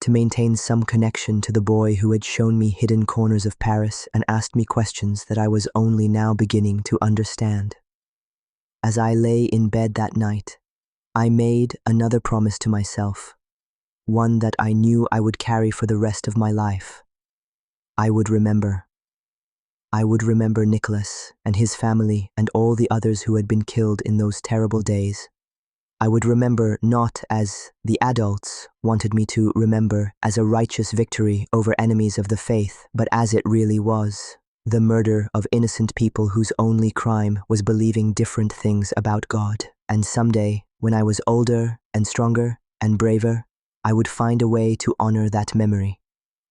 to maintain some connection to the boy who had shown me hidden corners of Paris and asked me questions that I was only now beginning to understand. As I lay in bed that night, I made another promise to myself, one that I knew I would carry for the rest of my life. I would remember. I would remember Nicholas and his family and all the others who had been killed in those terrible days. I would remember not as the adults wanted me to remember, as a righteous victory over enemies of the faith, but as it really was, the murder of innocent people whose only crime was believing different things about God. And someday, when I was older and stronger and braver, I would find a way to honor that memory.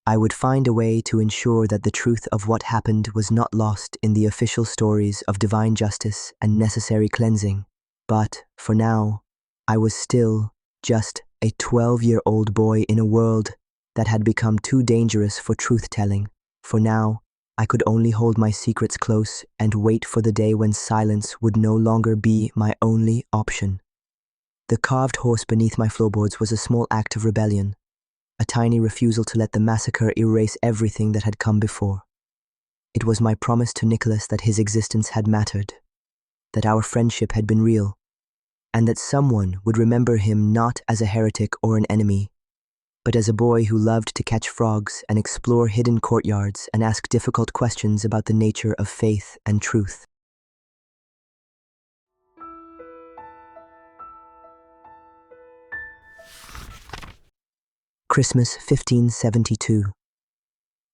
I would find a way to ensure that the truth of what happened was not lost in the official stories of divine justice and necessary cleansing. But, for now, I was still just a 12-year-old boy in a world that had become too dangerous for truth-telling. For now, I could only hold my secrets close and wait for the day when silence would no longer be my only option. The carved horse beneath my floorboards was a small act of rebellion, a tiny refusal to let the massacre erase everything that had come before. It was my promise to Nicholas that his existence had mattered, that our friendship had been real, and that someone would remember him not as a heretic or an enemy, but as a boy who loved to catch frogs and explore hidden courtyards and ask difficult questions about the nature of faith and truth. Christmas 1572.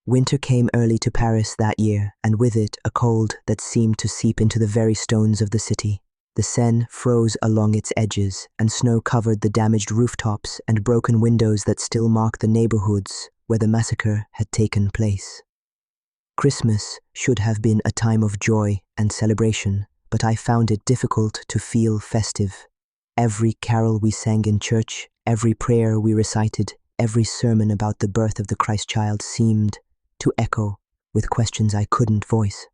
Winter came early to Paris that year, and with it a cold that seemed to seep into the very stones of the city. The Seine froze along its edges, and snow covered the damaged rooftops and broken windows that still mark the neighborhoods where the massacre had taken place. Christmas should have been a time of joy and celebration, but I found it difficult to feel festive. Every carol we sang in church, every prayer we recited, every sermon about the birth of the Christ child seemed to echo with questions I couldn't voice.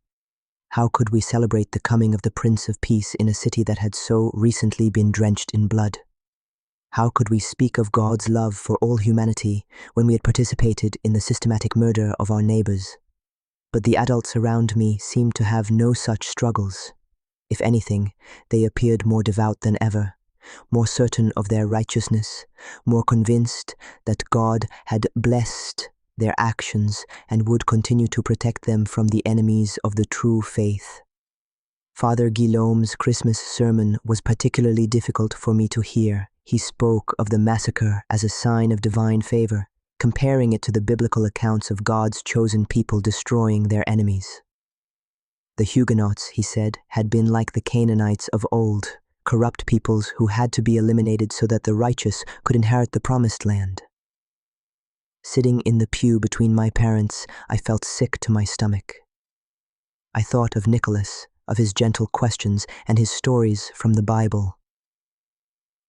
How could we celebrate the coming of the Prince of Peace in a city that had so recently been drenched in blood? How could we speak of God's love for all humanity when we had participated in the systematic murder of our neighbors? But the adults around me seemed to have no such struggles. If anything, they appeared more devout than ever, more certain of their righteousness, more convinced that God had blessed their actions and would continue to protect them from the enemies of the true faith. Father Guillaume's Christmas sermon was particularly difficult for me to hear. He spoke of the massacre as a sign of divine favor, comparing it to the biblical accounts of God's chosen people destroying their enemies. The Huguenots, he said, had been like the Canaanites of old, corrupt peoples who had to be eliminated so that the righteous could inherit the promised land. Sitting in the pew between my parents, I felt sick to my stomach. I thought of Nicholas, of his gentle questions and his stories from the Bible.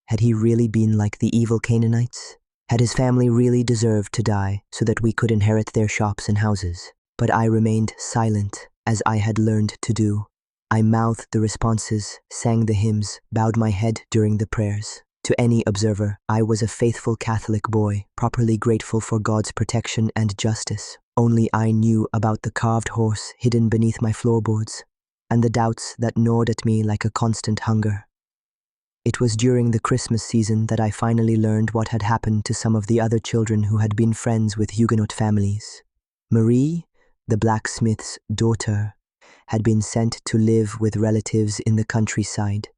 Had he really been like the evil Canaanites? Had his family really deserved to die so that we could inherit their shops and houses? But I remained silent, as I had learned to do. I mouthed the responses, sang the hymns, bowed my head during the prayers. To any observer, I was a faithful Catholic boy, properly grateful for God's protection and justice. Only I knew about the carved horse hidden beneath my floorboards, and the doubts that gnawed at me like a constant hunger. It was during the Christmas season that I finally learned what had happened to some of the other children who had been friends with Huguenot families. Marie, the blacksmith's daughter, had been sent to live with relatives in the countryside.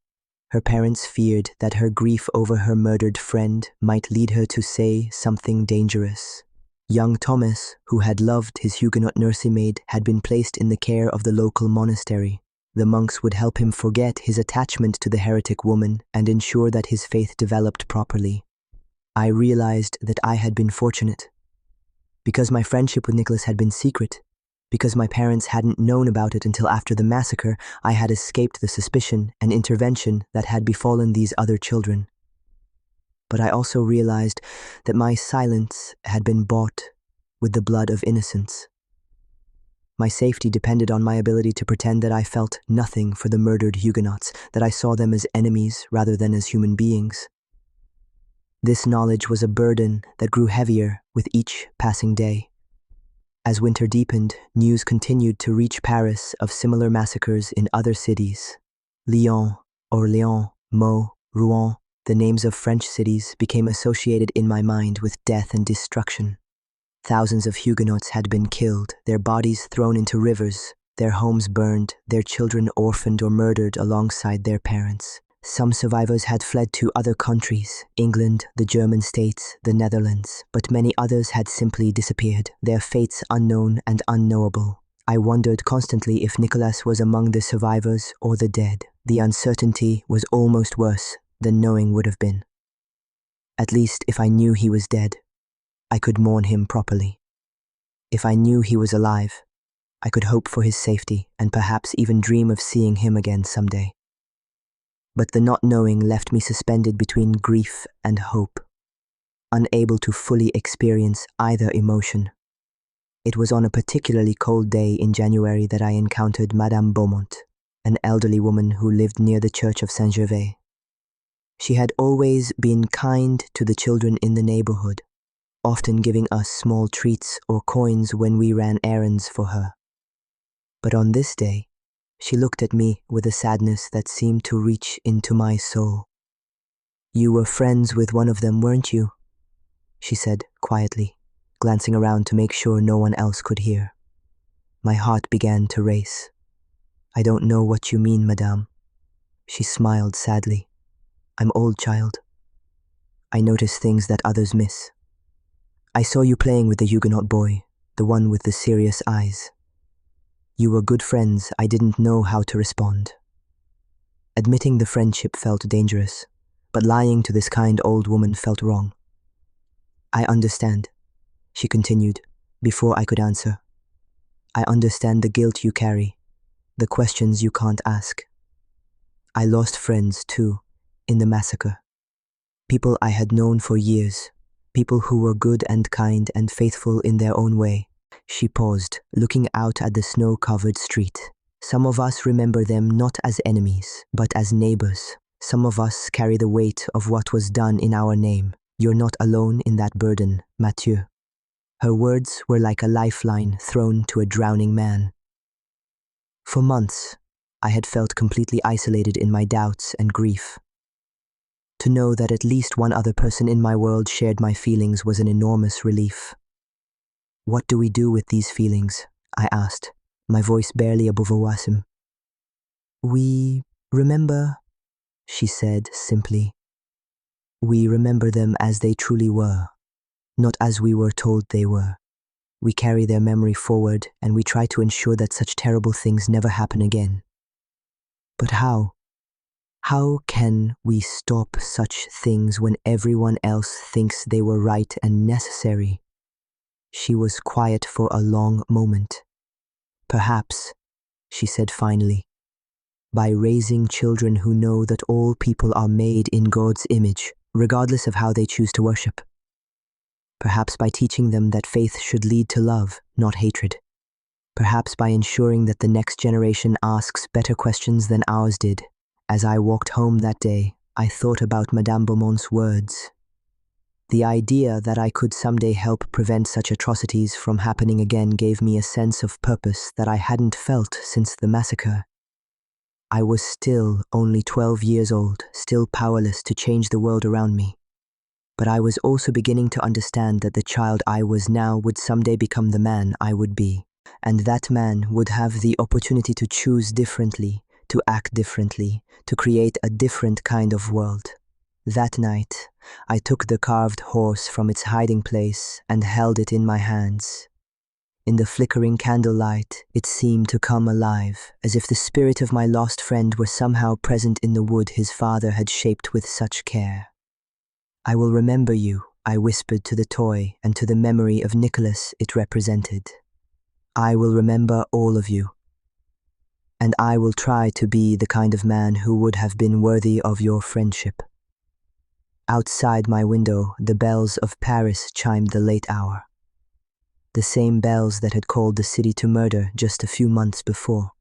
Her parents feared that her grief over her murdered friend might lead her to say something dangerous. Young Thomas, who had loved his Huguenot nursemaid, had been placed in the care of the local monastery. The monks would help him forget his attachment to the heretic woman and ensure that his faith developed properly. I realized that I had been fortunate. Because my friendship with Nicholas had been secret, because my parents hadn't known about it until after the massacre, I had escaped the suspicion and intervention that had befallen these other children. But I also realized that my silence had been bought with the blood of innocence. My safety depended on my ability to pretend that I felt nothing for the murdered Huguenots, that I saw them as enemies rather than as human beings. This knowledge was a burden that grew heavier with each passing day. As winter deepened, news continued to reach Paris of similar massacres in other cities. Lyon, Orléans, Meaux, Rouen, the names of French cities became associated in my mind with death and destruction. Thousands of Huguenots had been killed, their bodies thrown into rivers, their homes burned, their children orphaned or murdered alongside their parents. Some survivors had fled to other countries, England, the German states, the Netherlands, but many others had simply disappeared, their fates unknown and unknowable. I wondered constantly if Nicholas was among the survivors or the dead. The uncertainty was almost worse than knowing would have been. At least if I knew he was dead, I could mourn him properly. If I knew he was alive, I could hope for his safety and perhaps even dream of seeing him again someday. But the not knowing left me suspended between grief and hope, unable to fully experience either emotion. It was on a particularly cold day in January that I encountered Madame Beaumont, an elderly woman who lived near the church of Saint-Gervais. She had always been kind to the children in the neighborhood, often giving us small treats or coins when we ran errands for her. But on this day, she looked at me with a sadness that seemed to reach into my soul. "You were friends with one of them, weren't you?" she said quietly, glancing around to make sure no one else could hear. My heart began to race. "I don't know what you mean, madame." She smiled sadly. "I'm old, child. I notice things that others miss. I saw you playing with the Huguenot boy, the one with the serious eyes. You were good friends. I didn't know how to respond." Admitting the friendship felt dangerous, but lying to this kind old woman felt wrong. "I understand," she continued, before I could answer. "I understand the guilt you carry, the questions you can't ask. I lost friends, too, in the massacre. People I had known for years, people who were good and kind and faithful in their own way." She paused, looking out at the snow-covered street. "Some of us remember them not as enemies, but as neighbors. Some of us carry the weight of what was done in our name. You're not alone in that burden, Mathieu." Her words were like a lifeline thrown to a drowning man. For months, I had felt completely isolated in my doubts and grief. To know that at least one other person in my world shared my feelings was an enormous relief. "What do we do with these feelings?" I asked, my voice barely above a wasim. "We remember," she said simply. "We remember them as they truly were, not as we were told they were. We carry their memory forward and we try to ensure that such terrible things never happen again. But how? How can we stop such things when everyone else thinks they were right and necessary?" She was quiet for a long moment. "Perhaps," she said finally, "by raising children who know that all people are made in God's image, regardless of how they choose to worship. Perhaps by teaching them that faith should lead to love, not hatred. Perhaps by ensuring that the next generation asks better questions than ours did." As I walked home that day, I thought about Madame Beaumont's words. The idea that I could someday help prevent such atrocities from happening again gave me a sense of purpose that I hadn't felt since the massacre. I was still only 12 years old, still powerless to change the world around me. But I was also beginning to understand that the child I was now would someday become the man I would be, and that man would have the opportunity to choose differently, to act differently, to create a different kind of world. That night, I took the carved horse from its hiding place and held it in my hands. In the flickering candlelight, it seemed to come alive, as if the spirit of my lost friend were somehow present in the wood his father had shaped with such care. "I will remember you," I whispered to the toy and to the memory of Nicholas it represented. "I will remember all of you. And I will try to be the kind of man who would have been worthy of your friendship." Outside my window, the bells of Paris chimed the late hour. The same bells that had called the city to murder just a few months before.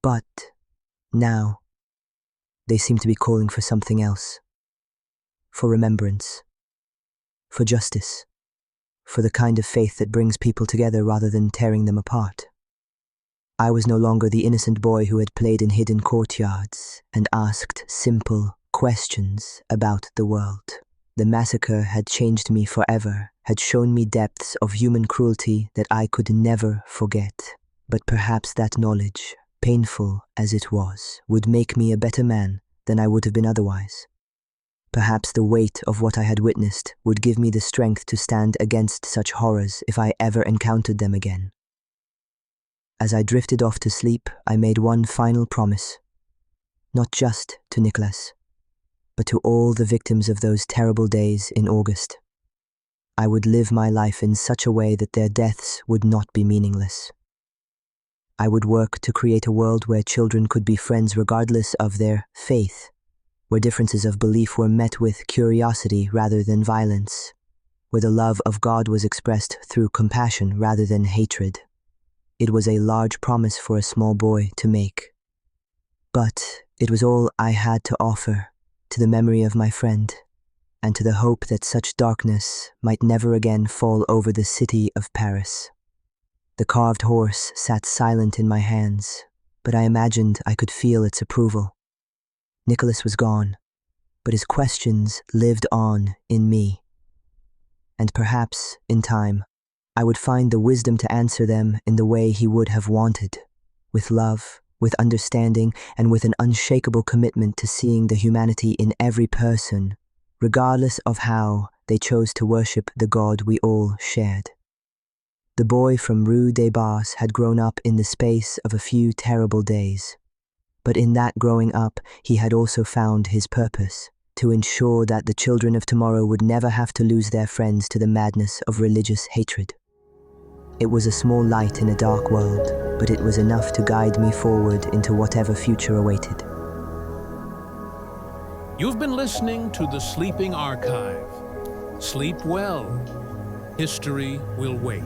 But now, they seem to be calling for something else. For remembrance. For justice. For the kind of faith that brings people together rather than tearing them apart. I was no longer the innocent boy who had played in hidden courtyards and asked simple questions about the world. The massacre had changed me forever, had shown me depths of human cruelty that I could never forget. But perhaps that knowledge, painful as it was, would make me a better man than I would have been otherwise. Perhaps the weight of what I had witnessed would give me the strength to stand against such horrors if I ever encountered them again. As I drifted off to sleep, I made one final promise. Not just to Nicholas, but to all the victims of those terrible days in August. I would live my life in such a way that their deaths would not be meaningless. I would work to create a world where children could be friends regardless of their faith, where differences of belief were met with curiosity rather than violence, where the love of God was expressed through compassion rather than hatred. It was a large promise for a small boy to make. But it was all I had to offer to the memory of my friend, and to the hope that such darkness might never again fall over the city of Paris. The carved horse sat silent in my hands, but I imagined I could feel its approval. Nicholas was gone, but his questions lived on in me. And perhaps, in time, I would find the wisdom to answer them in the way he would have wanted, with love, with understanding, and with an unshakable commitment to seeing the humanity in every person, regardless of how they chose to worship the God we all shared. The boy from Rue des Barres had grown up in the space of a few terrible days. But in that growing up, he had also found his purpose, to ensure that the children of tomorrow would never have to lose their friends to the madness of religious hatred. It was a small light in a dark world, but it was enough to guide me forward into whatever future awaited. You've been listening to The Sleeping Archive. Sleep well. History will wait.